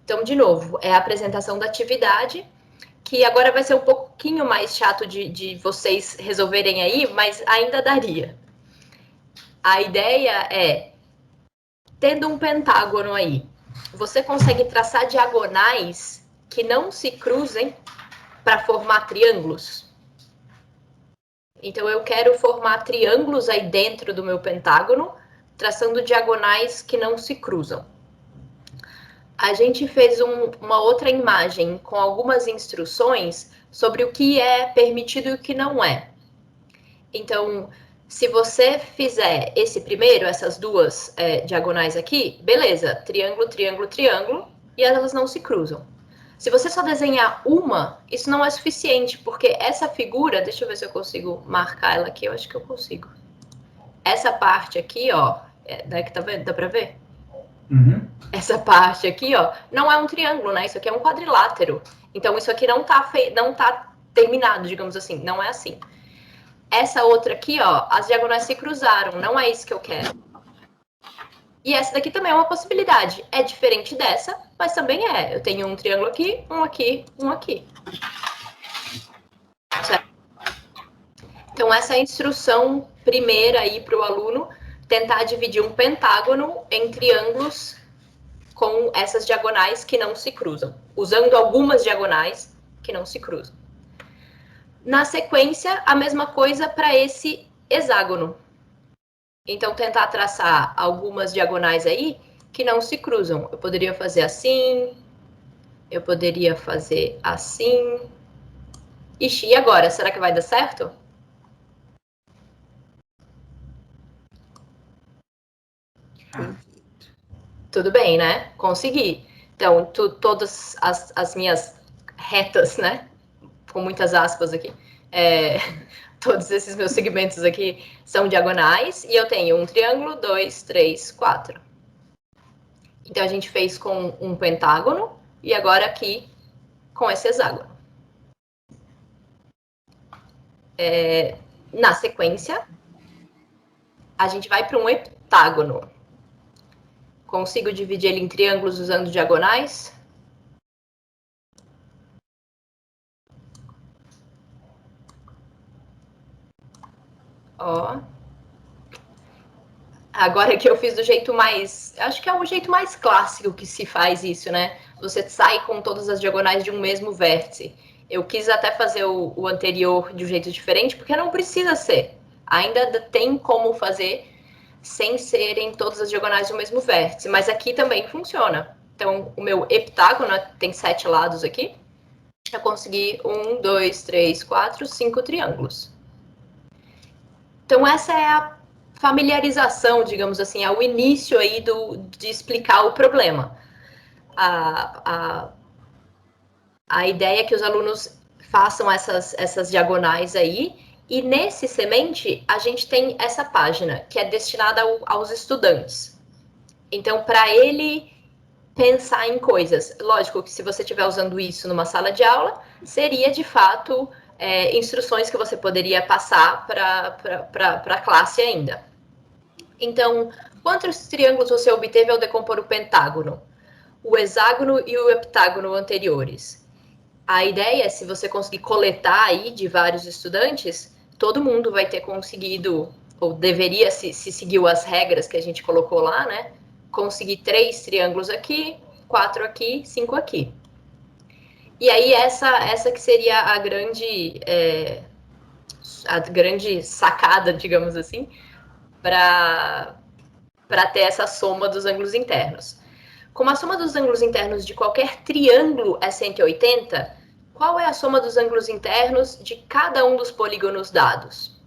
Então, de novo, é a apresentação da atividade, que agora vai ser um pouquinho mais chato de vocês resolverem aí, mas ainda daria. A ideia é, tendo um pentágono aí, você consegue traçar diagonais que não se cruzem para formar triângulos? Então, eu quero formar triângulos aí dentro do meu pentágono, traçando diagonais que não se cruzam. A gente fez uma outra imagem com algumas instruções sobre o que é permitido e o que não é. Então, se você fizer esse primeiro, essas duas diagonais aqui, beleza, triângulo, triângulo, triângulo, e elas não se cruzam. Se você só desenhar uma, isso não é suficiente, porque essa figura, deixa eu ver se eu consigo marcar ela aqui, eu acho que eu consigo. Essa parte aqui, ó, daqui tá vendo? Dá pra ver? Uhum. Essa parte aqui, ó, não é um triângulo, né? Isso aqui é um quadrilátero. Então, isso aqui não tá terminado, digamos assim, não é assim. Essa outra aqui, ó, as diagonais se cruzaram, não é isso que eu quero. E essa daqui também é uma possibilidade. É diferente dessa, mas também é. Eu tenho um triângulo aqui, um aqui, um aqui. Certo? Então, essa é a instrução primeira aí para o aluno tentar dividir um pentágono em triângulos com essas diagonais que não se cruzam, usando algumas diagonais que não se cruzam. Na sequência, a mesma coisa para esse hexágono. Então, tentar traçar algumas diagonais aí que não se cruzam. Eu poderia fazer assim, eu poderia fazer assim. Ixi, e agora? Será que vai dar certo? Tudo bem, né? Consegui. Então, todas as minhas retas, né? Com muitas aspas aqui. Todos esses meus segmentos aqui são diagonais. E eu tenho um triângulo, 2, 3, 4. Então, a gente fez com um pentágono. E agora aqui com esse hexágono. Na sequência, a gente vai para um heptágono. Consigo dividir ele em triângulos usando diagonais? Ó. Agora que eu fiz do jeito mais... Acho que é o jeito mais clássico que se faz isso, né? Você sai com todas as diagonais de um mesmo vértice. Eu quis até fazer o anterior de um jeito diferente, porque não precisa ser. Ainda tem como fazer sem serem todas as diagonais do mesmo vértice. Mas aqui também funciona. Então, o meu heptágono tem 7 lados aqui. Eu consegui 1, 2, 3, 4, 5 triângulos. Então, essa é a familiarização, digamos assim, é o início aí de explicar o problema. A ideia é que os alunos façam essas diagonais aí, e nesse semente a gente tem essa página, que é destinada aos estudantes. Então, para ele pensar em coisas, lógico que se você estiver usando isso numa sala de aula, seria de fato instruções que você poderia passar para a classe ainda. Então, quantos triângulos você obteve ao decompor o pentágono? O hexágono e o heptágono anteriores. A ideia é, se você conseguir coletar aí de vários estudantes, todo mundo vai ter conseguido, ou deveria, se seguiu as regras que a gente colocou lá, né? Conseguir 3 triângulos aqui, 4 aqui, 5 aqui. E aí, essa que seria a grande sacada, digamos assim, para ter essa soma dos ângulos internos. Como a soma dos ângulos internos de qualquer triângulo é 180, qual é a soma dos ângulos internos de cada um dos polígonos dados?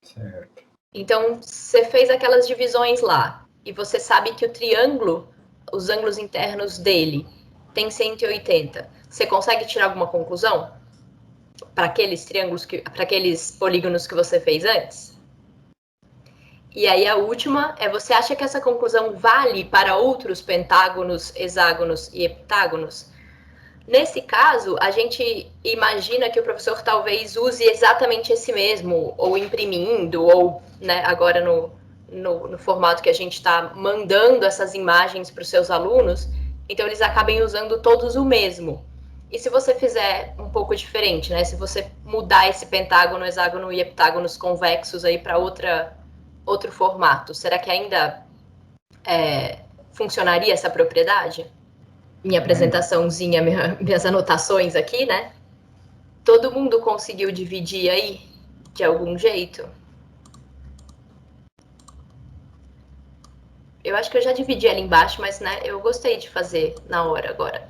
Certo. Então, você fez aquelas divisões lá, e você sabe que o triângulo, os ângulos internos dele, tem 180. Você consegue tirar alguma conclusão para aqueles triângulos, para aqueles polígonos que você fez antes? E aí a última é, você acha que essa conclusão vale para outros pentágonos, hexágonos e heptágonos? Nesse caso, a gente imagina que o professor talvez use exatamente esse mesmo, ou imprimindo, ou, né, agora no formato que a gente está mandando essas imagens para os seus alunos, então eles acabem usando todos o mesmo. E se você fizer um pouco diferente, né? Se você mudar esse pentágono, hexágono e heptágonos convexos aí para outro formato, será que ainda funcionaria essa propriedade? Minha apresentaçãozinha, minhas anotações aqui, né? Todo mundo conseguiu dividir aí de algum jeito? Eu acho que eu já dividi ali embaixo, mas né, eu gostei de fazer na hora agora.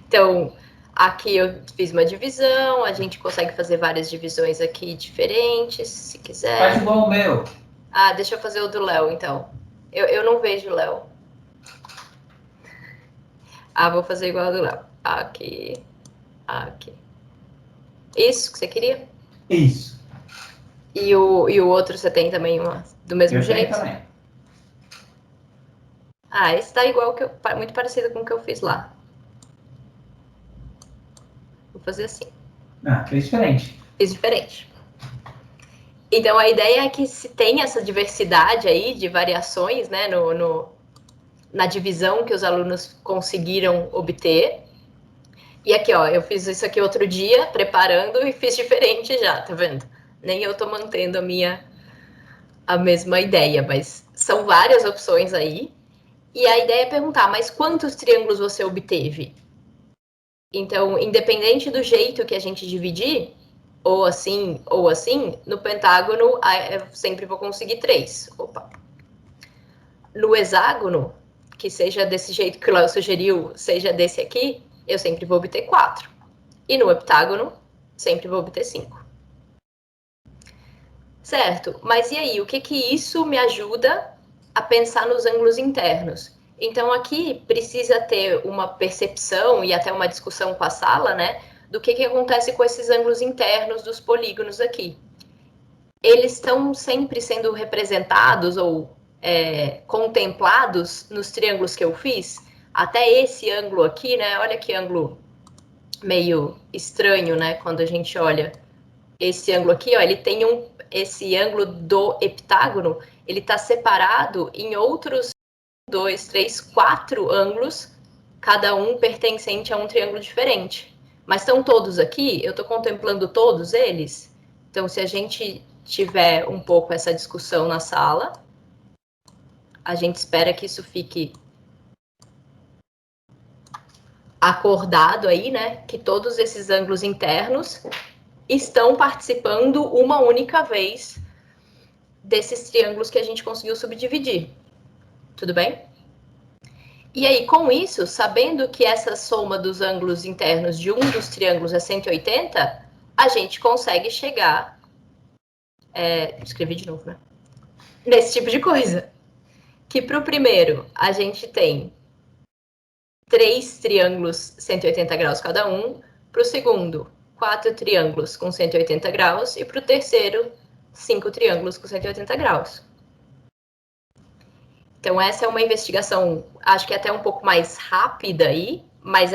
Então, aqui eu fiz uma divisão, a gente consegue fazer várias divisões aqui diferentes, se quiser. Faz igual o meu. Ah, deixa eu fazer o do Léo, então. Eu não vejo o Léo. Ah, vou fazer igual ao do Léo. Aqui. Aqui. Isso que você queria? Isso. E o outro você tem também do mesmo Eu jeito? tenho também. Ah, esse tá igual muito parecido com o que eu fiz lá. Vou fazer assim. Ah, fez diferente. Fiz diferente. Então, a ideia é que se tem essa diversidade aí de variações, né, na divisão que os alunos conseguiram obter. E aqui, ó, eu fiz isso aqui outro dia, preparando, e fiz diferente já, tá vendo? Nem eu tô mantendo a mesma ideia, mas são várias opções aí. E a ideia é perguntar, mas quantos triângulos você obteve? Então, independente do jeito que a gente dividir, ou assim, no pentágono eu sempre vou conseguir 3. Opa. No hexágono, que seja desse jeito que o Léo sugeriu, seja desse aqui, eu sempre vou obter 4. E no heptágono, sempre vou obter 5. Certo, mas e aí, o que isso me ajuda a pensar nos ângulos internos? Então, aqui precisa ter uma percepção e até uma discussão com a sala, né? Do que acontece com esses ângulos internos dos polígonos aqui. Eles estão sempre sendo representados ou contemplados nos triângulos que eu fiz. Até esse ângulo aqui, né? Olha que ângulo meio estranho, né? Quando a gente olha esse ângulo aqui, ó, ele tem esse ângulo do heptágono, ele está separado em outros 2, 3, 4 ângulos, cada um pertencente a um triângulo diferente. Mas estão todos aqui, eu estou contemplando todos eles. Então, se a gente tiver um pouco essa discussão na sala, a gente espera que isso fique acordado aí, né? Que todos esses ângulos internos estão participando uma única vez desses triângulos que a gente conseguiu subdividir. Tudo bem? E aí, com isso, sabendo que essa soma dos ângulos internos de um dos triângulos é 180, a gente consegue chegar... escrevi de novo, né? Nesse tipo de coisa. Que para o primeiro, a gente tem 3 triângulos 180 graus cada um. Para o segundo, 4 triângulos com 180 graus. E para o terceiro, 5 triângulos com 180 graus. Então, essa é uma investigação, acho que até um pouco mais rápida aí, mas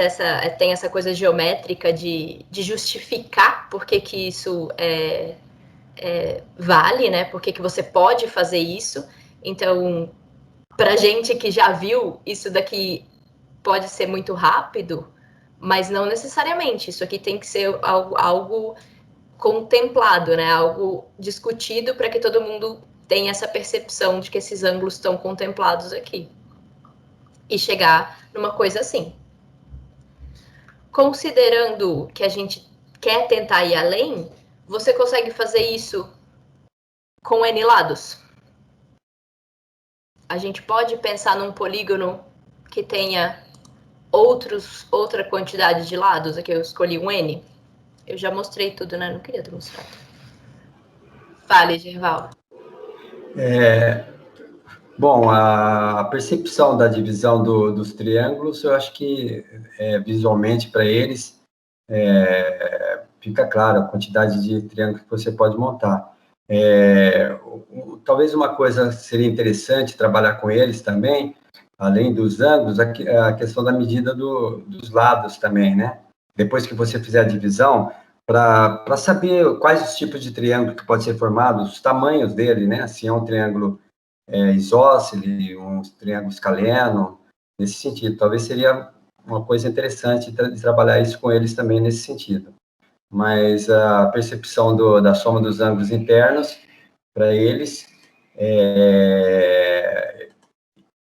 tem essa coisa geométrica de justificar por que isso vale, né? Por que você pode fazer isso. Então, para gente que já viu, isso daqui pode ser muito rápido, mas não necessariamente. Isso aqui tem que ser algo contemplado, né? Algo discutido para que todo mundo tenha essa percepção de que esses ângulos estão contemplados aqui. E chegar numa coisa assim. Considerando que a gente quer tentar ir além, você consegue fazer isso com N lados? A gente pode pensar num polígono que tenha outra quantidade de lados. Aqui eu escolhi um N. Eu já mostrei tudo, né? Não queria demonstrar. Fale, Gerval. Bom, a percepção da divisão dos triângulos, eu acho que visualmente para eles fica claro a quantidade de triângulos que você pode montar. Talvez uma coisa seria interessante trabalhar com eles também, além dos ângulos, a questão da medida dos lados também, né? Depois que você fizer a divisão, para saber quais os tipos de triângulo que pode ser formado, os tamanhos dele, né? Se é um triângulo isósceles, um triângulo escaleno, nesse sentido. Talvez seria uma coisa interessante de trabalhar isso com eles também nesse sentido. Mas a percepção da soma dos ângulos internos, para eles,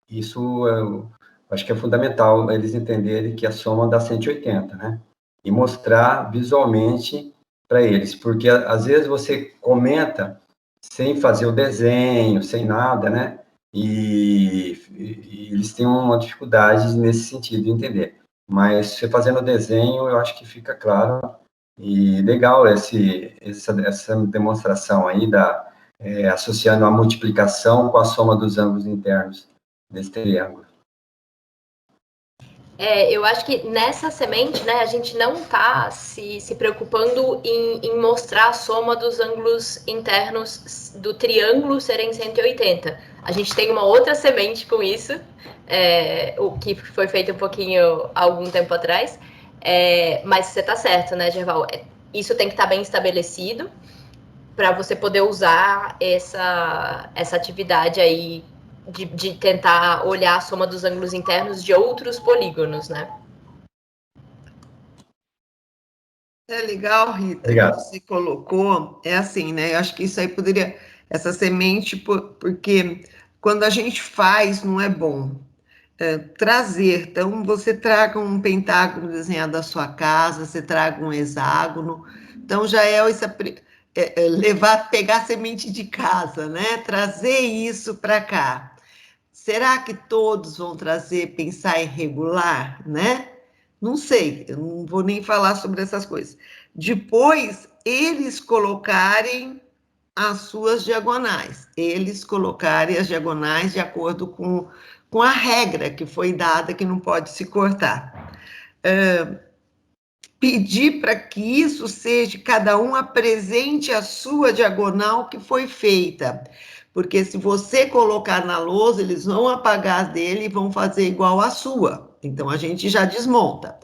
isso eu acho que é fundamental eles entenderem que a soma dá 180, né? E mostrar visualmente para eles, porque às vezes você comenta sem fazer o desenho, sem nada, né? E eles têm uma dificuldade nesse sentido de entender. Mas você fazendo o desenho, eu acho que fica claro. E legal essa demonstração aí associando a multiplicação com a soma dos ângulos internos desse triângulo. Eu acho que nessa semente, né, a gente não está se preocupando em mostrar a soma dos ângulos internos do triângulo serem 180. A gente tem uma outra semente com isso, o que foi feito um pouquinho há algum tempo atrás, mas você está certo, né, Gerval? Isso tem que estar bem estabelecido para você poder usar essa atividade aí de tentar olhar a soma dos ângulos internos de outros polígonos, né? É legal, Rita, Obrigado. que você colocou, assim, né? Eu acho que isso aí poderia, essa semente, porque quando a gente faz, não é bom. Trazer, então você traga um pentágono desenhado da sua casa, você traga um hexágono, então já pegar a semente de casa, né? Trazer isso para cá. Será que todos vão pensar em regular, né? Não sei, eu não vou nem falar sobre essas coisas. Depois, eles colocarem as suas diagonais, eles colocarem as diagonais de acordo com a regra que foi dada, que não pode se cortar. Pedir para que isso seja, cada um apresente a sua diagonal que foi feita. Porque se você colocar na lousa, eles vão apagar a dele e vão fazer igual a sua. Então, a gente já desmonta.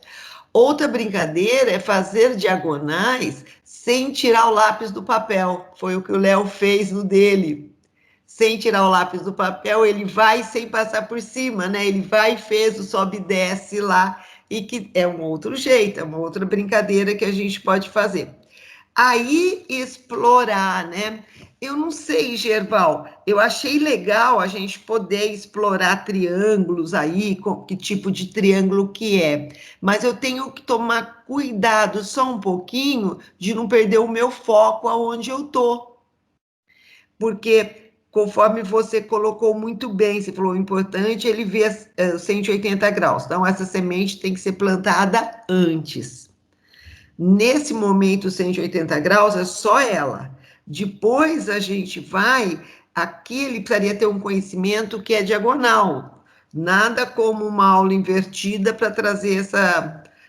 Outra brincadeira é fazer diagonais sem tirar o lápis do papel. Foi o que o Léo fez no dele. Sem tirar o lápis do papel, ele vai sem passar por cima, né? Ele vai e fez o sobe e desce lá, e que é um outro jeito, é uma outra brincadeira que a gente pode fazer. Aí, explorar, né? Eu não sei, Gerval, eu achei legal a gente poder explorar triângulos aí, que tipo de triângulo que é, mas eu tenho que tomar cuidado só um pouquinho de não perder o meu foco aonde eu tô. Porque, conforme você colocou muito bem, você falou, o importante é ele ver 180 graus. Então, essa semente tem que ser plantada antes. Nesse momento, 180 graus, é só ela. Depois a gente vai, aqui ele precisaria ter um conhecimento que é diagonal. Nada como uma aula invertida para trazer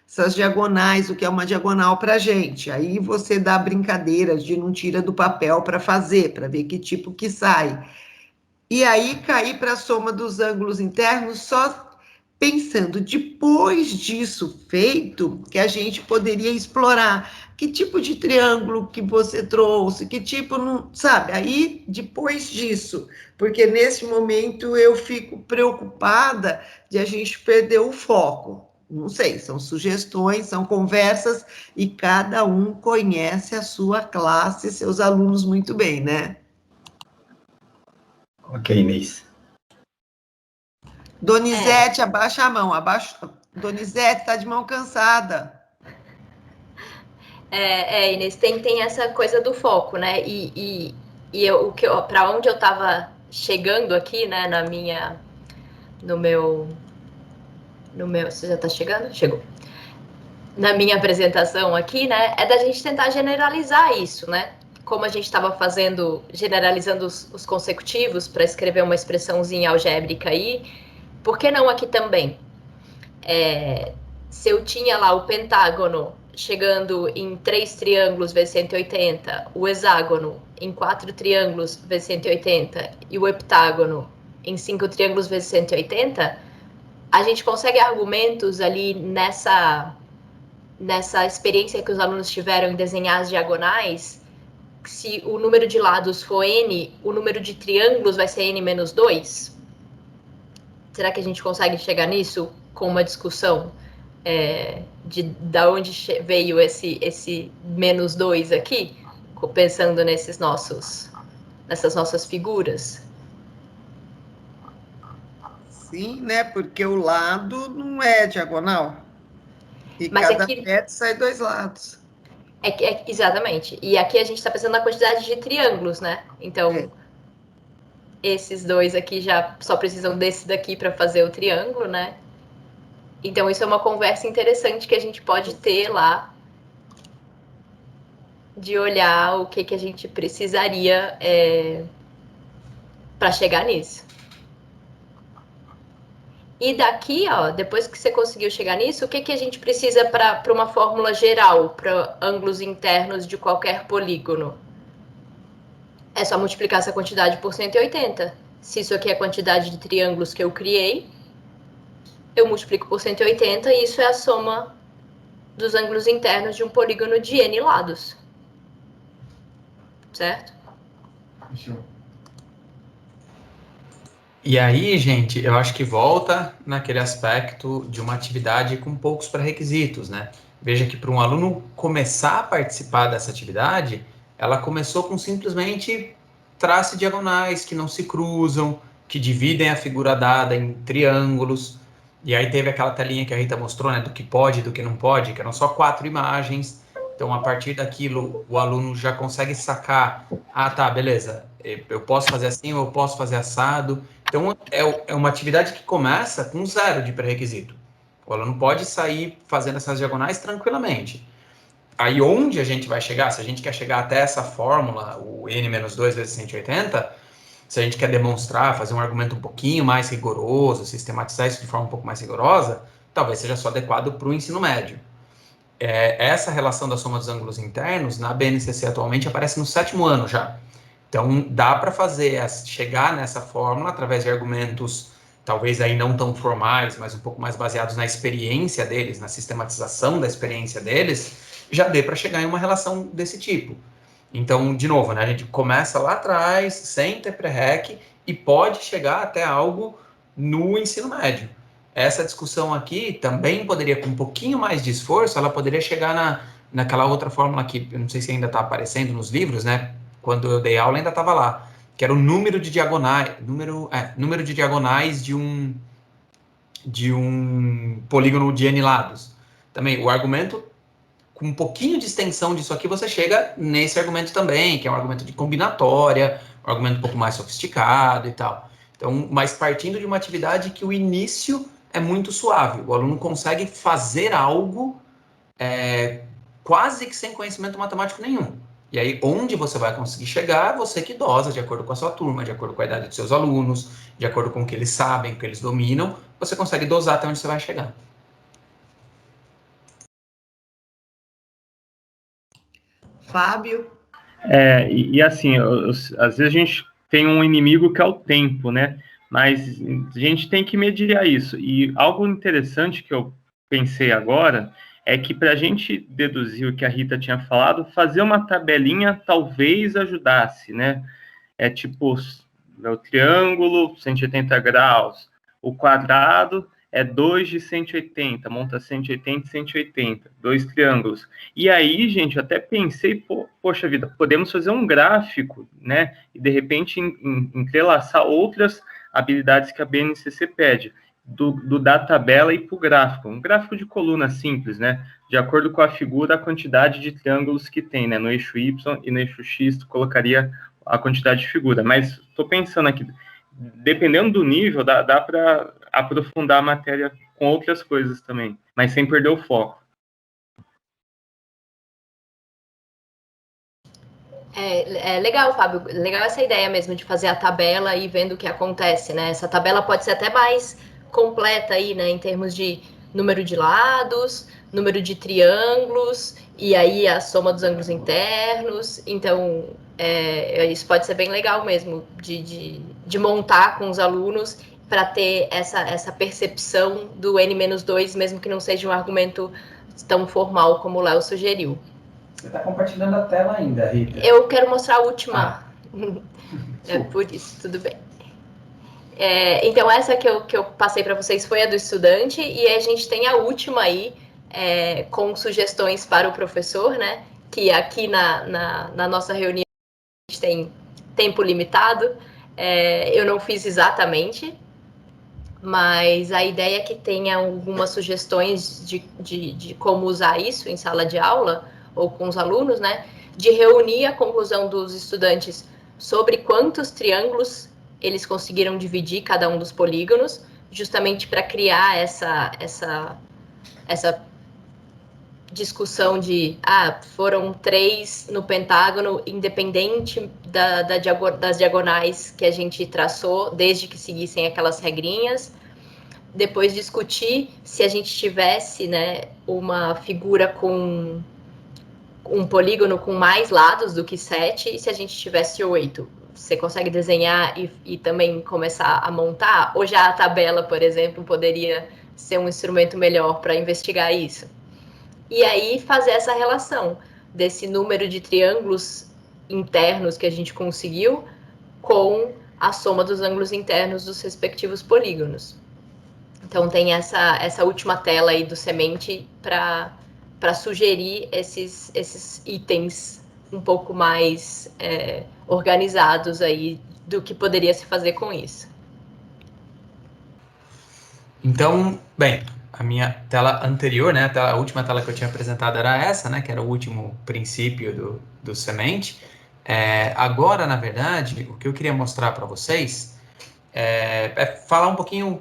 essas diagonais, o que é uma diagonal para a gente. Aí você dá brincadeiras de não tira do papel para fazer, para ver que tipo que sai. E aí cair para a soma dos ângulos internos só pensando, depois disso feito, que a gente poderia explorar que tipo de triângulo que você trouxe, que tipo, não, sabe? Aí, depois disso, porque nesse momento eu fico preocupada de a gente perder o foco. Não sei, são sugestões, são conversas, e cada um conhece a sua classe, seus alunos muito bem, né? Ok, Inês. Donizete, abaixa a mão, abaixa. Donizete, está de mão cansada. Inês, tem essa coisa do foco, né? E para onde eu estava chegando aqui, né, no meu, você já está chegando? Chegou. Na minha apresentação aqui, né, é da gente tentar generalizar isso, né? Como a gente estava generalizando os consecutivos para escrever uma expressãozinha algébrica aí, por que não aqui também? Se eu tinha lá o pentágono chegando em 3 triângulos vezes 180, o hexágono em 4 triângulos vezes 180 e o heptágono em 5 triângulos vezes 180, a gente consegue argumentos ali nessa experiência que os alunos tiveram em desenhar as diagonais. Se o número de lados for n, o número de triângulos vai ser n menos 2? Será que a gente consegue chegar nisso com uma discussão da onde veio esse -2 aqui, pensando nessas nossas figuras? Sim, né? Porque o lado não é diagonal. E Mas cada aqui, pé sai 2 lados. Exatamente. E aqui a gente está pensando na quantidade de triângulos, né? Então, esses 2 aqui já só precisam desse daqui para fazer o triângulo, né? Então, isso é uma conversa interessante que a gente pode ter lá, de olhar o que a gente precisaria para chegar nisso. E daqui, ó, depois que você conseguiu chegar nisso, o que a gente precisa para uma fórmula geral, para ângulos internos de qualquer polígono? É só multiplicar essa quantidade por 180. Se isso aqui é a quantidade de triângulos que eu criei, eu multiplico por 180 e isso é a soma dos ângulos internos de um polígono de N lados. Certo? Fechou. E aí, gente, eu acho que volta naquele aspecto de uma atividade com poucos pré-requisitos, né? Veja que para um aluno começar a participar dessa atividade, ela começou com simplesmente trace diagonais que não se cruzam, que dividem a figura dada em triângulos. E aí teve aquela telinha que a Rita mostrou, né, do que pode e do que não pode, que eram só 4 imagens. Então, a partir daquilo, o aluno já consegue sacar, tá, beleza, eu posso fazer assim, ou eu posso fazer assado. Então, é uma atividade que começa com 0 de pré-requisito. O aluno pode sair fazendo essas diagonais tranquilamente. Aí, onde a gente vai chegar? Se a gente quer chegar até essa fórmula, o n-2 vezes 180, se a gente quer demonstrar, fazer um argumento um pouquinho mais rigoroso, sistematizar isso de forma um pouco mais rigorosa, talvez seja só adequado para o ensino médio. Essa relação da soma dos ângulos internos, na BNCC atualmente, aparece no 7º ano já. Então, dá para chegar nessa fórmula através de argumentos, talvez aí não tão formais, mas um pouco mais baseados na experiência deles, na sistematização da experiência deles, já dê para chegar em uma relação desse tipo. Então, de novo, né, a gente começa lá atrás, sem ter pré-req, e pode chegar até algo no ensino médio. Essa discussão aqui também poderia, com um pouquinho mais de esforço, ela poderia chegar naquela outra fórmula que eu não sei se ainda está aparecendo nos livros, né? Quando eu dei aula ainda estava lá, que era o número de diagonais, número de diagonais de um polígono de N lados. Também, o argumento, com um pouquinho de extensão disso aqui, você chega nesse argumento também, que é um argumento de combinatória, um argumento um pouco mais sofisticado e tal. Então, mas partindo de uma atividade que o início é muito suave. O aluno consegue fazer algo quase que sem conhecimento matemático nenhum. E aí, onde você vai conseguir chegar, você que dosa, de acordo com a sua turma, de acordo com a idade dos seus alunos, de acordo com o que eles sabem, o que eles dominam, você consegue dosar até onde você vai chegar. Fábio? E assim, às vezes a gente tem um inimigo que é o tempo, né? Mas a gente tem que medir isso. E algo interessante que eu pensei agora é que para a gente deduzir o que a Rita tinha falado, fazer uma tabelinha talvez ajudasse, né? É tipo o triângulo, 180 graus, o quadrado é 2 de 180, monta 180 e 180, 2 triângulos. E aí, gente, eu até pensei, poxa vida, podemos fazer um gráfico, né? E de repente entrelaçar outras habilidades que a BNCC pede, da tabela e para o gráfico. Um gráfico de coluna simples, né? De acordo com a figura, a quantidade de triângulos que tem, né? No eixo Y e no eixo X, tu colocaria a quantidade de figura. Mas estou pensando aqui, dependendo do nível, dá para aprofundar a matéria com outras coisas também, mas sem perder o foco. Legal, Fábio. Legal essa ideia mesmo de fazer a tabela e vendo o que acontece, né? Essa tabela pode ser até mais completa aí, né? Em termos de número de lados, número de triângulos, e aí a soma dos ângulos internos. Então, isso pode ser bem legal mesmo, de montar com os alunos para ter essa percepção do N-2, mesmo que não seja um argumento tão formal como o Léo sugeriu. Você está compartilhando a tela ainda, Rita? Eu quero mostrar a última. É por isso, tudo bem. Então, essa que eu passei para vocês foi a do estudante, e a gente tem a última aí, com sugestões para o professor, né? Que aqui na nossa reunião a gente tem tempo limitado. Eu não fiz exatamente, mas a ideia é que tenha algumas sugestões de como usar isso em sala de aula ou com os alunos, né? De reunir a conclusão dos estudantes sobre quantos triângulos eles conseguiram dividir cada um dos polígonos, justamente para criar essa discussão de foram 3 no pentágono, independente das diagonais que a gente traçou, desde que seguissem aquelas regrinhas. Depois discutir se a gente tivesse, né, uma figura com um polígono com mais lados do que 7, e se a gente tivesse 8. Você consegue desenhar e também começar a montar? Ou já a tabela, por exemplo, poderia ser um instrumento melhor para investigar isso? E aí fazer essa relação desse número de triângulos internos que a gente conseguiu com a soma dos ângulos internos dos respectivos polígonos. Então tem essa última tela aí do semente para sugerir esses itens um pouco mais organizados aí do que poderia se fazer com isso. Então, bem, a minha tela anterior, né, a última tela que eu tinha apresentado era essa, né, que era o último princípio do semente. Agora, na verdade, o que eu queria mostrar para vocês é falar um pouquinho.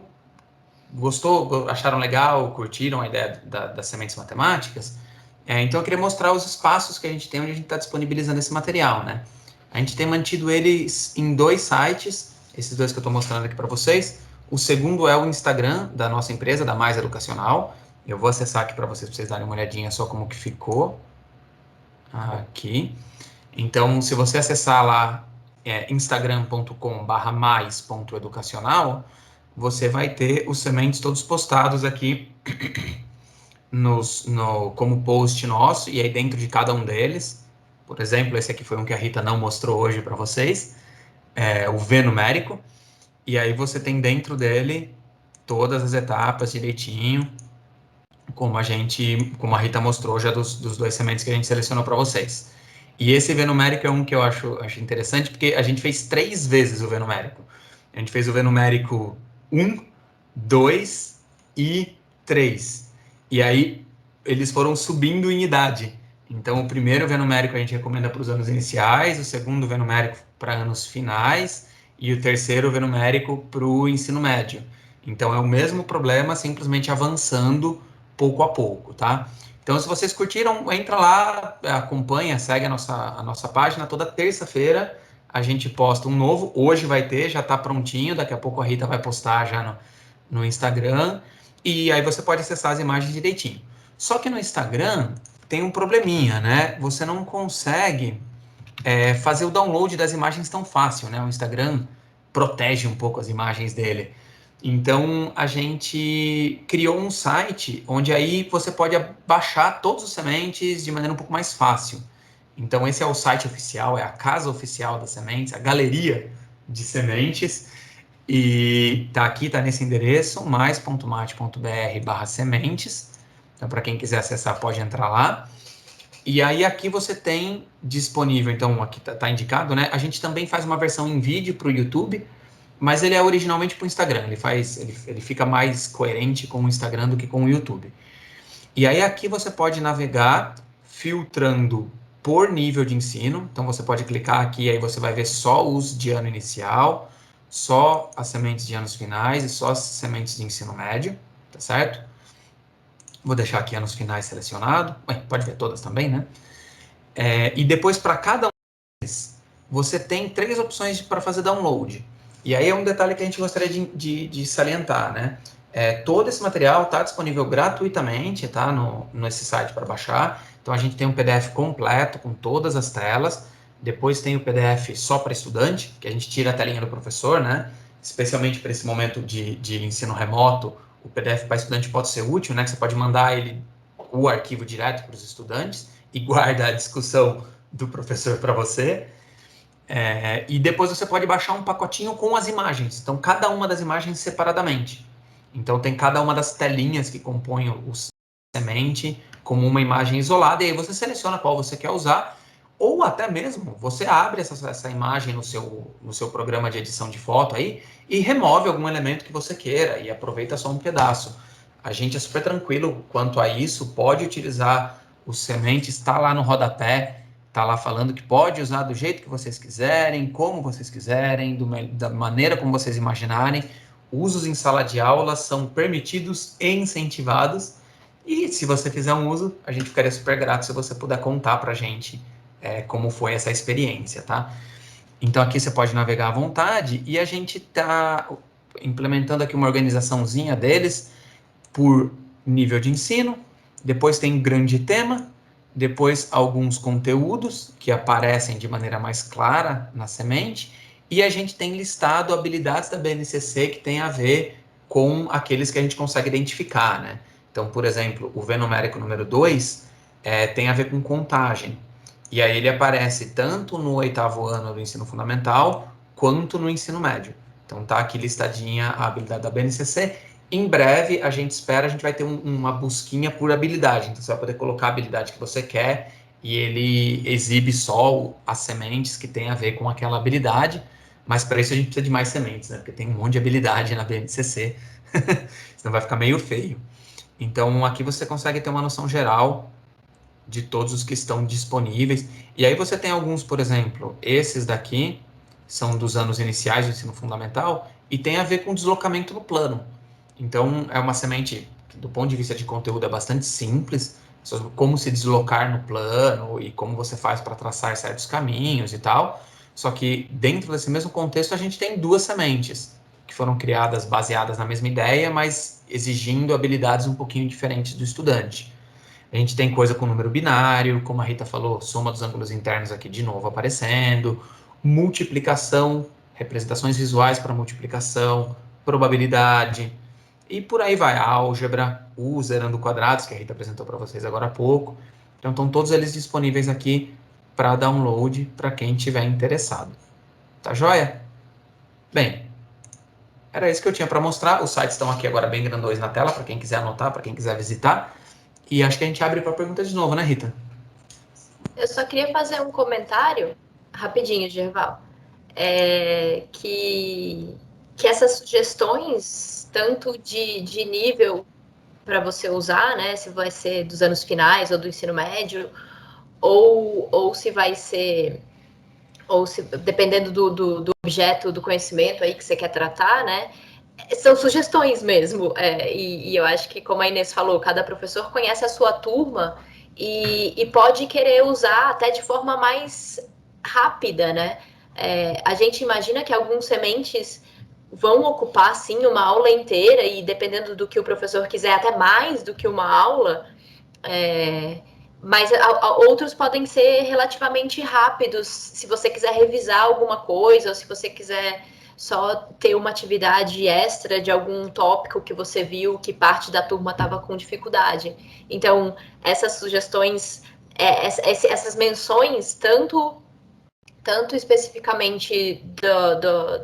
Gostou, acharam legal, curtiram a ideia das sementes matemáticas? Então eu queria mostrar os espaços que a gente tem onde a gente está disponibilizando esse material, né? A gente tem mantido eles em 2 sites, esses 2 que eu estou mostrando aqui para vocês. O segundo é o Instagram da nossa empresa, da Mais Educacional. Eu vou acessar aqui para vocês darem uma olhadinha só como que ficou. Aqui. Então, se você acessar lá, instagram.com/mais.educacional, você vai ter os sementes todos postados aqui como post nosso, e aí dentro de cada um deles, por exemplo, esse aqui foi um que a Rita não mostrou hoje para vocês, o V numérico, e aí você tem dentro dele todas as etapas direitinho, como a Rita mostrou já dos 2 sementes que a gente selecionou para vocês. E esse V numérico é um que eu acho interessante, porque a gente fez 3 vezes o V numérico. A gente fez o V numérico 1, 2 e 3. E aí, eles foram subindo em idade. Então, o primeiro V numérico a gente recomenda para os anos iniciais, o segundo V numérico para anos finais, e o terceiro V numérico para o ensino médio. Então, é o mesmo problema, simplesmente avançando pouco a pouco, tá? Então, se vocês curtiram, entra lá, acompanha, segue a nossa página. Toda terça-feira a gente posta um novo. Hoje vai ter, já está prontinho. Daqui a pouco a Rita vai postar já no Instagram. E aí você pode acessar as imagens direitinho. Só que no Instagram tem um probleminha, né? Você não consegue fazer o download das imagens tão fácil, né? O Instagram protege um pouco as imagens dele. Então, a gente criou um site onde aí você pode baixar todos os sementes de maneira um pouco mais fácil. Então, esse é o site oficial, é a casa oficial das sementes, a galeria de sementes. E tá aqui, tá nesse endereço, mais.mate.br/sementes. Então, para quem quiser acessar, pode entrar lá. E aí, aqui você tem disponível, então, aqui tá indicado, né? A gente também faz uma versão em vídeo para o YouTube, mas ele é originalmente para o Instagram, ele fica mais coerente com o Instagram do que com o YouTube. E aí aqui você pode navegar filtrando por nível de ensino, então você pode clicar aqui, aí você vai ver só os de ano inicial, só as sementes de anos finais e só as sementes de ensino médio, tá certo? Vou deixar aqui anos finais selecionado, pode ver todas também, né? E depois para cada um deles, você tem 3 opções para fazer download. E aí é um detalhe que a gente gostaria de salientar, né? Todo esse material está disponível gratuitamente, tá? Nesse site para baixar. Então a gente tem um PDF completo com todas as telas. Depois tem o PDF só para estudante, que a gente tira a telinha do professor, né? Especialmente para esse momento de ensino remoto, o PDF para estudante pode ser útil, né? Que você pode mandar o arquivo direto para os estudantes e guarda a discussão do professor para você. E depois você pode baixar um pacotinho com as imagens. Então, cada uma das imagens separadamente. Então, tem cada uma das telinhas que compõem o semente como uma imagem isolada, e aí você seleciona qual você quer usar, ou até mesmo você abre essa imagem no seu programa de edição de foto aí e remove algum elemento que você queira e aproveita só um pedaço. A gente é super tranquilo quanto a isso, pode utilizar os sementes, está lá no rodapé, está lá falando que pode usar do jeito que vocês quiserem, como vocês quiserem, da maneira como vocês imaginarem. Usos em sala de aula são permitidos e incentivados. E se você fizer um uso, a gente ficaria super grato se você puder contar para a gente como foi essa experiência, tá? Então aqui você pode navegar à vontade e a gente está implementando aqui uma organizaçãozinha deles por nível de ensino, depois tem grande tema, depois alguns conteúdos que aparecem de maneira mais clara na semente, e a gente tem listado habilidades da BNCC que tem a ver com aqueles que a gente consegue identificar, né? Então, por exemplo, o V numérico número 2 tem a ver com contagem, e aí ele aparece tanto no 8º ano do ensino fundamental, quanto no ensino médio. Então tá aqui listadinha a habilidade da BNCC. Em breve, a gente vai ter uma busquinha por habilidade. Então, você vai poder colocar a habilidade que você quer e ele exibe só as sementes que tem a ver com aquela habilidade. Mas para isso a gente precisa de mais sementes, né? Porque tem um monte de habilidade na BNCC. Senão vai ficar meio feio. Então, aqui você consegue ter uma noção geral de todos os que estão disponíveis. E aí você tem alguns, por exemplo, esses daqui são dos anos iniciais do ensino fundamental e tem a ver com deslocamento no plano. Então, é uma semente que, do ponto de vista de conteúdo, é bastante simples, como se deslocar no plano e como você faz para traçar certos caminhos e tal. Só que, dentro desse mesmo contexto, a gente tem 2 sementes que foram criadas baseadas na mesma ideia, mas exigindo habilidades um pouquinho diferentes do estudante. A gente tem coisa com número binário, como a Rita falou, soma dos ângulos internos aqui de novo aparecendo, multiplicação, representações visuais para multiplicação, probabilidade, e por aí vai, álgebra, zerando quadrados, que a Rita apresentou para vocês agora há pouco. Então, estão todos eles disponíveis aqui para download para quem estiver interessado. Tá joia? Bem, era isso que eu tinha para mostrar. Os sites estão aqui agora bem grandões na tela, para quem quiser anotar, para quem quiser visitar. E acho que a gente abre para perguntas de novo, né, Rita? Eu só queria fazer um comentário, rapidinho, Gerval, que essas sugestões, tanto de nível para você usar, né, se vai ser dos anos finais ou do ensino médio, ou se vai ser, ou se, dependendo do objeto do conhecimento aí que você quer tratar, né, são sugestões mesmo, e eu acho que, como a Inês falou, cada professor conhece a sua turma e pode querer usar até de forma mais rápida, né? A gente imagina que alguns sementes vão ocupar, sim, uma aula inteira e, dependendo do que o professor quiser, até mais do que uma aula, mas outros podem ser relativamente rápidos, se você quiser revisar alguma coisa, ou se você quiser só ter uma atividade extra de algum tópico que você viu que parte da turma estava com dificuldade. Então, essas sugestões, essas menções, tanto especificamente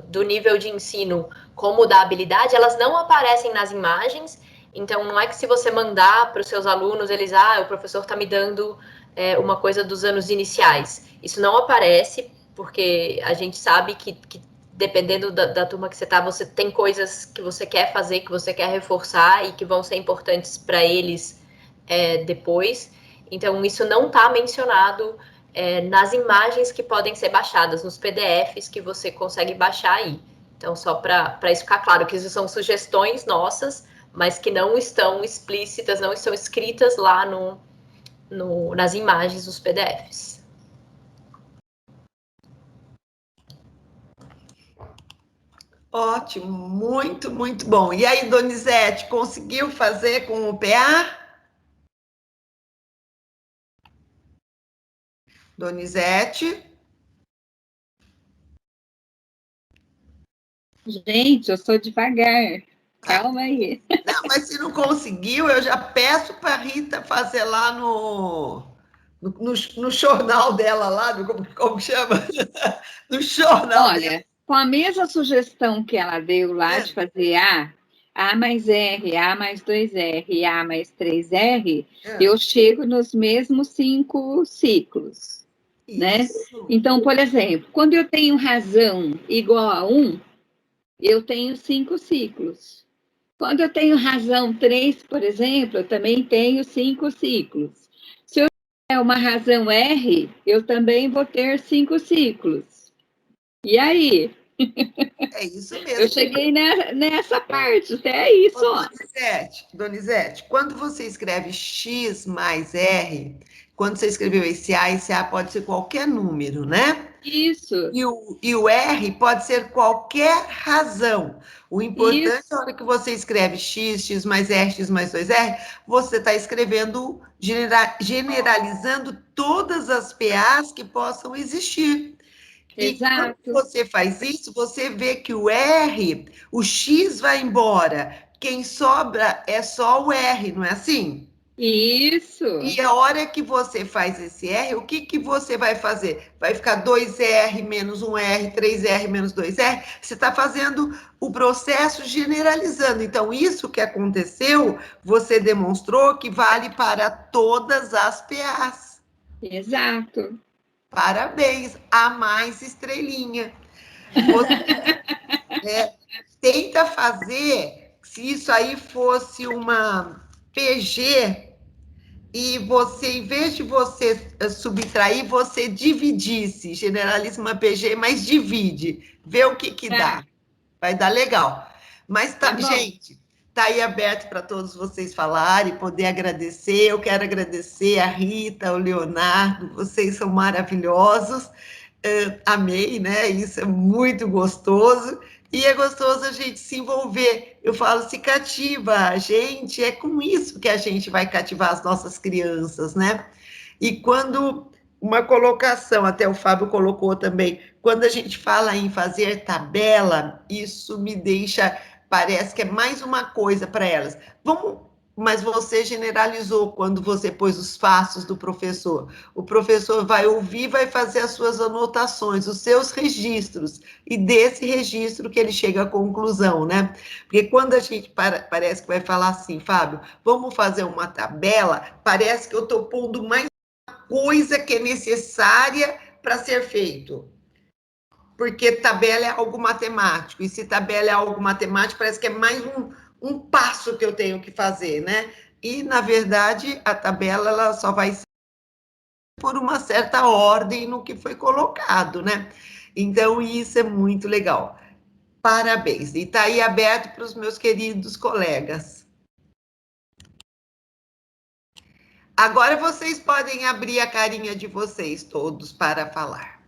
do nível de ensino como da habilidade, elas não aparecem nas imagens. Então, não é que se você mandar para os seus alunos, eles, o professor está me dando uma coisa dos anos iniciais. Isso não aparece, porque a gente sabe que dependendo da turma que você está, você tem coisas que você quer fazer, que você quer reforçar e que vão ser importantes para eles depois. Então, isso não está mencionado nas imagens que podem ser baixadas, nos PDFs que você consegue baixar aí. Então, só para isso ficar claro, que isso são sugestões nossas, mas que não estão explícitas, não estão escritas lá nas imagens dos PDFs. Ótimo, muito, muito bom. E aí, Donizete, conseguiu fazer com o PA? Donizete? Gente, eu sou devagar. Calma aí. Não, mas se não conseguiu, eu já peço para a Rita fazer lá no jornal dela lá, como chama? No jornal. Olha, com a mesma sugestão que ela deu lá de fazer A mais R, A mais 2R, A mais 3R, eu chego nos mesmos 5 ciclos, né? Então, por exemplo, quando eu tenho razão igual a 1, eu tenho 5 ciclos. Quando eu tenho razão 3, por exemplo, eu também tenho 5 ciclos. Se eu tiver uma razão R, eu também vou ter 5 ciclos. E aí? É isso mesmo. Eu cheguei nessa parte, até é isso. Ó. Donizete, quando você escreve X mais R, quando você escreveu esse A pode ser qualquer número, né? Isso. E o R pode ser qualquer razão. O importante, na hora que você escreve X, X mais R, X mais 2R, você está escrevendo, generalizando todas as PAs que possam existir. Exato. E quando você faz isso, você vê que o R, o X vai embora. Quem sobra é só o R, não é assim? Isso. E a hora que você faz esse R, o que você vai fazer? Vai ficar 2R menos 1R, 3R menos 2R? Você está fazendo o processo generalizando. Então, isso que aconteceu, você demonstrou que vale para todas as PAs. Exato. Parabéns, a mais estrelinha. Você tenta fazer, se isso aí fosse uma PG, e você, em vez de você subtrair, você dividisse, generaliza uma PG, mas divide, vê o que dá. Vai dar legal. Mas, gente, está aí aberto para todos vocês falarem, poder agradecer. Eu quero agradecer a Rita, o Leonardo, vocês são maravilhosos. Amei, né? Isso é muito gostoso. E é gostoso a gente se envolver. Eu falo, se cativa a gente, é com isso que a gente vai cativar as nossas crianças, né? E quando uma colocação, até o Fábio colocou também, quando a gente fala em fazer tabela, isso me deixa, parece que é mais uma coisa para elas. Mas você generalizou quando você pôs os passos do professor. O professor vai ouvir, vai fazer as suas anotações, os seus registros, e desse registro que ele chega à conclusão, né? Porque quando a gente parece que vai falar assim, Fábio, vamos fazer uma tabela, parece que eu estou pondo mais coisa que é necessária para ser feito. Porque tabela é algo matemático, e se tabela é algo matemático, parece que é mais um passo que eu tenho que fazer, né? E, na verdade, a tabela ela só vai ser por uma certa ordem no que foi colocado, né? Então, isso é muito legal. Parabéns. E está aí aberto para os meus queridos colegas. Agora vocês podem abrir a carinha de vocês todos para falar.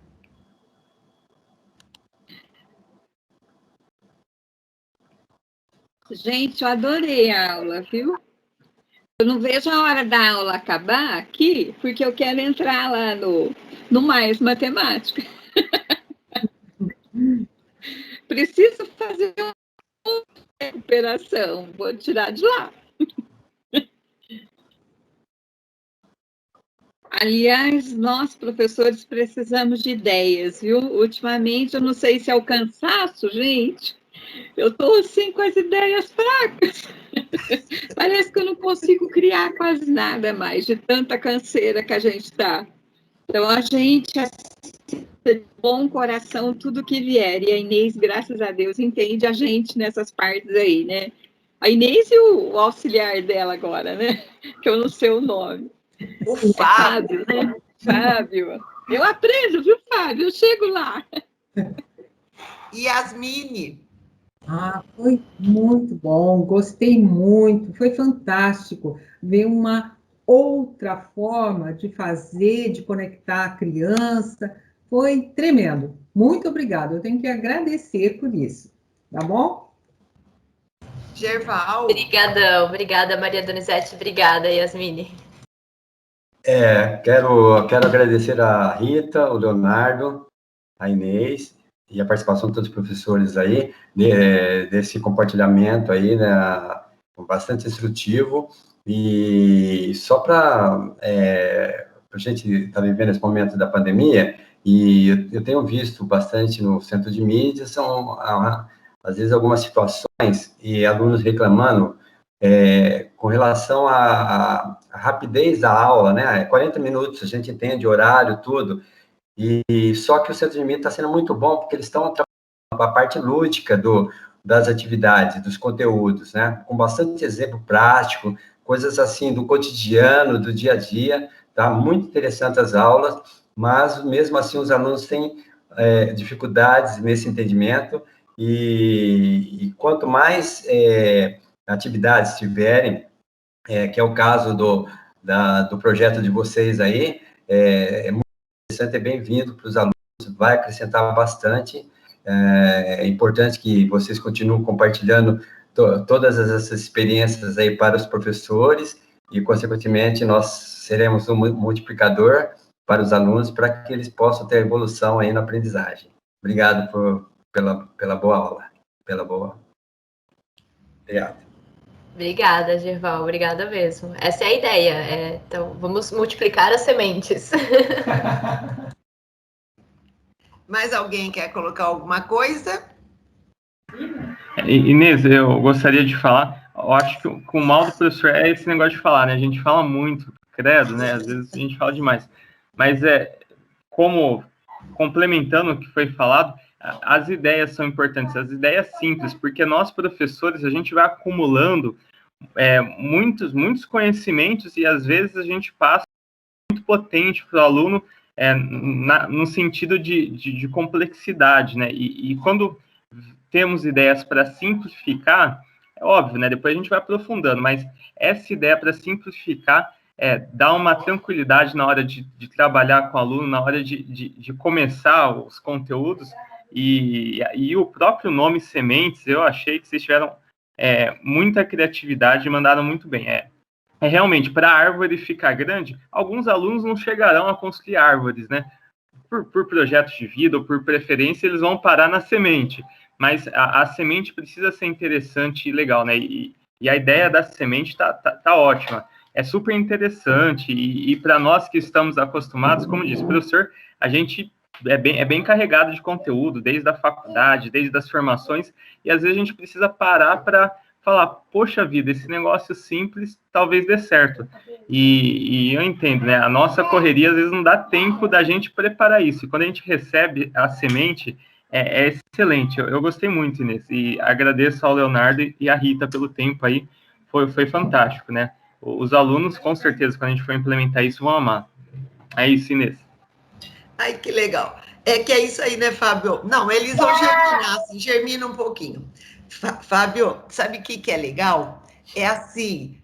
Gente, eu adorei a aula, viu? Eu não vejo a hora da aula acabar aqui, porque eu quero entrar lá no Mais Matemática. Preciso fazer uma recuperação, vou tirar de lá. Aliás, nós, professores, precisamos de ideias, viu? Ultimamente, eu não sei se é o cansaço, gente, eu estou assim com as ideias fracas. Parece que eu não consigo criar quase nada mais, de tanta canseira que a gente está. Então, a gente aceita de bom coração tudo que vier. E a Inês, graças a Deus, entende a gente nessas partes aí, né? A Inês e o auxiliar dela agora, né? Que eu não sei o nome. O Fábio. Né? Fábio. Eu aprendo, viu, Fábio? Eu chego lá. Yasmine. Foi muito bom, gostei muito, foi fantástico ver uma outra forma de fazer, de conectar a criança, foi tremendo. Muito obrigada, eu tenho que agradecer por isso, tá bom? Gerval. Obrigadão, obrigada, Maria Donizete, obrigada, Yasmine. Quero agradecer a Rita, o Leonardo, a Inês e a participação de todos os professores aí, desse compartilhamento aí, né, bastante instrutivo. E só para a gente está vivendo esse momento da pandemia, e eu tenho visto bastante no centro de mídia, são, às vezes, algumas situações, e alunos reclamando com relação à rapidez da aula, né? 40 minutos, a gente entende horário, tudo, e só que o centro de mídia está sendo muito bom, porque eles estão trabalhando a parte lúdica das atividades, dos conteúdos, né? Com bastante exemplo prático, coisas assim do cotidiano, do dia a dia, tá? Muito interessante as aulas, mas mesmo assim os alunos têm dificuldades nesse entendimento, e quanto mais atividades tiverem, que é o caso do projeto de vocês aí, é muito interessante, é bem-vindo para os alunos, vai acrescentar bastante. É importante que vocês continuem compartilhando todas essas experiências aí para os professores, e, consequentemente, nós seremos um multiplicador para os alunos, para que eles possam ter evolução aí na aprendizagem. Obrigado pela boa aula. Obrigado. Obrigada, Gerval, obrigada mesmo. Essa é a ideia, então vamos multiplicar as sementes. Mais alguém quer colocar alguma coisa? Inês, eu gostaria de falar, eu acho que o mal do professor é esse negócio de falar, né? A gente fala muito, credo, né? Às vezes a gente fala demais. Mas como complementando o que foi falado, as ideias são importantes, as ideias simples, porque nós, professores, a gente vai acumulando muitos conhecimentos, e às vezes a gente passa muito potente para o aluno no sentido de complexidade, né? E quando temos ideias para simplificar, é óbvio, né? Depois a gente vai aprofundando, mas essa ideia para simplificar dá uma tranquilidade na hora de trabalhar com o aluno, na hora de começar os conteúdos, e o próprio nome Sementes, eu achei que vocês tiveram muita criatividade e mandaram muito bem. Realmente, para a árvore ficar grande, alguns alunos não chegarão a construir árvores, né? Por projetos de vida ou por preferência, eles vão parar na semente. Mas a semente precisa ser interessante e legal, né? E a ideia da semente tá ótima. É super interessante, e para nós que estamos acostumados, como disse o professor, a gente é bem carregado de conteúdo, desde a faculdade, desde as formações, e às vezes a gente precisa parar para falar, poxa vida, esse negócio simples talvez dê certo. E eu entendo, né? A nossa correria às vezes não dá tempo da gente preparar isso. E quando a gente recebe a semente, é excelente. Eu gostei muito, Inês. E agradeço ao Leonardo e à Rita pelo tempo aí. Foi fantástico, né? Os alunos, com certeza, quando a gente for implementar isso, vão amar. É isso, Inês. Ai, que legal. Que é isso aí, né, Fábio? Não, eles vão germinar, assim, germina um pouquinho. Fábio, sabe o que é legal? É assim,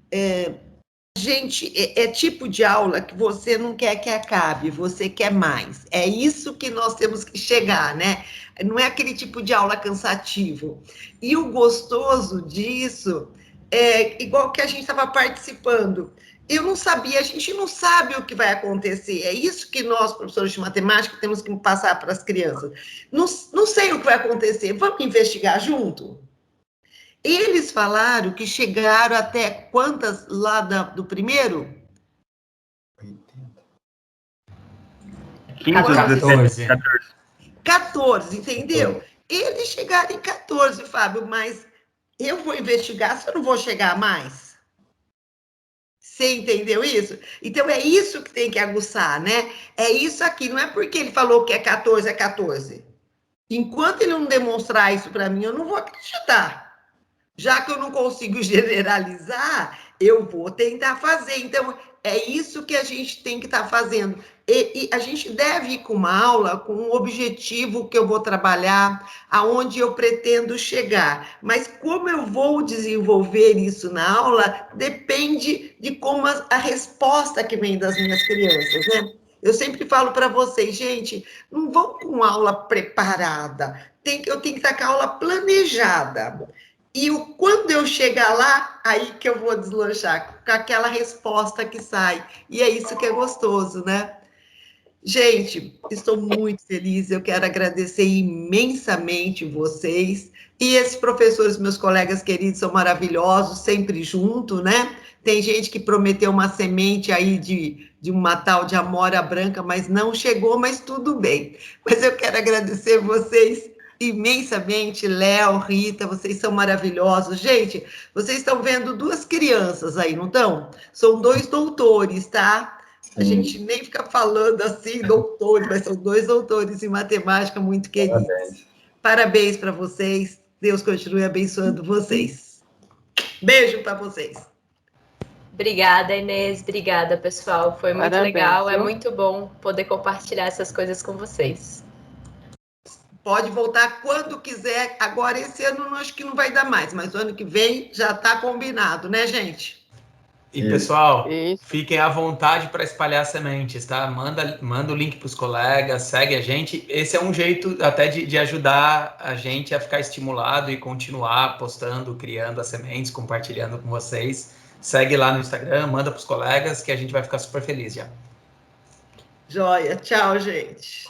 gente, é tipo de aula que você não quer que acabe, você quer mais. É isso que nós temos que chegar, né? Não é aquele tipo de aula cansativo. E o gostoso disso é igual que a gente estava participando. Eu não sabia, a gente não sabe o que vai acontecer. É isso que nós, professores de matemática, temos que passar para as crianças. Não sei o que vai acontecer. Vamos investigar junto? Eles falaram que chegaram até quantas lá do primeiro? 14. 14, entendeu? Eles chegaram em 14, Fábio, mas eu vou investigar se eu não vou chegar a mais. Você entendeu isso? Então, é isso que tem que aguçar, né? É isso aqui, não é porque ele falou que é 14, é 14. Enquanto ele não demonstrar isso para mim, eu não vou acreditar. Já que eu não consigo generalizar, eu vou tentar fazer. Então, é isso que a gente tem que estar fazendo. E a gente deve ir com uma aula com um objetivo que eu vou trabalhar, aonde eu pretendo chegar. Mas como eu vou desenvolver isso na aula, depende de como a resposta que vem das minhas crianças, né? Eu sempre falo para vocês, gente, não vão com aula preparada. Eu tenho que estar com a aula planejada. E quando eu chegar lá, aí que eu vou deslanchar, com aquela resposta que sai. E é isso que é gostoso, né? Gente, estou muito feliz, eu quero agradecer imensamente vocês. E esses professores, meus colegas queridos, são maravilhosos, sempre junto, né? Tem gente que prometeu uma semente aí de uma tal de amora branca, mas não chegou, mas tudo bem. Mas eu quero agradecer vocês imensamente, Léo, Rita, vocês são maravilhosos. Gente, vocês estão vendo duas crianças aí, não estão? São 2 doutores, tá? A gente nem fica falando assim, doutores, mas são 2 doutores em matemática muito queridos. Parabéns para vocês. Deus continue abençoando vocês. Beijo para vocês. Obrigada, Inês. Obrigada, pessoal. Foi muito legal. É muito bom poder compartilhar essas coisas com vocês. Pode voltar quando quiser. Agora, esse ano, acho que não vai dar mais, mas o ano que vem já está combinado, né, gente? E, pessoal, fiquem à vontade para espalhar sementes, tá? Manda o link para os colegas, segue a gente. Esse é um jeito até de ajudar a gente a ficar estimulado e continuar postando, criando as sementes, compartilhando com vocês. Segue lá no Instagram, manda para os colegas que a gente vai ficar super feliz já. Joia. Tchau, gente.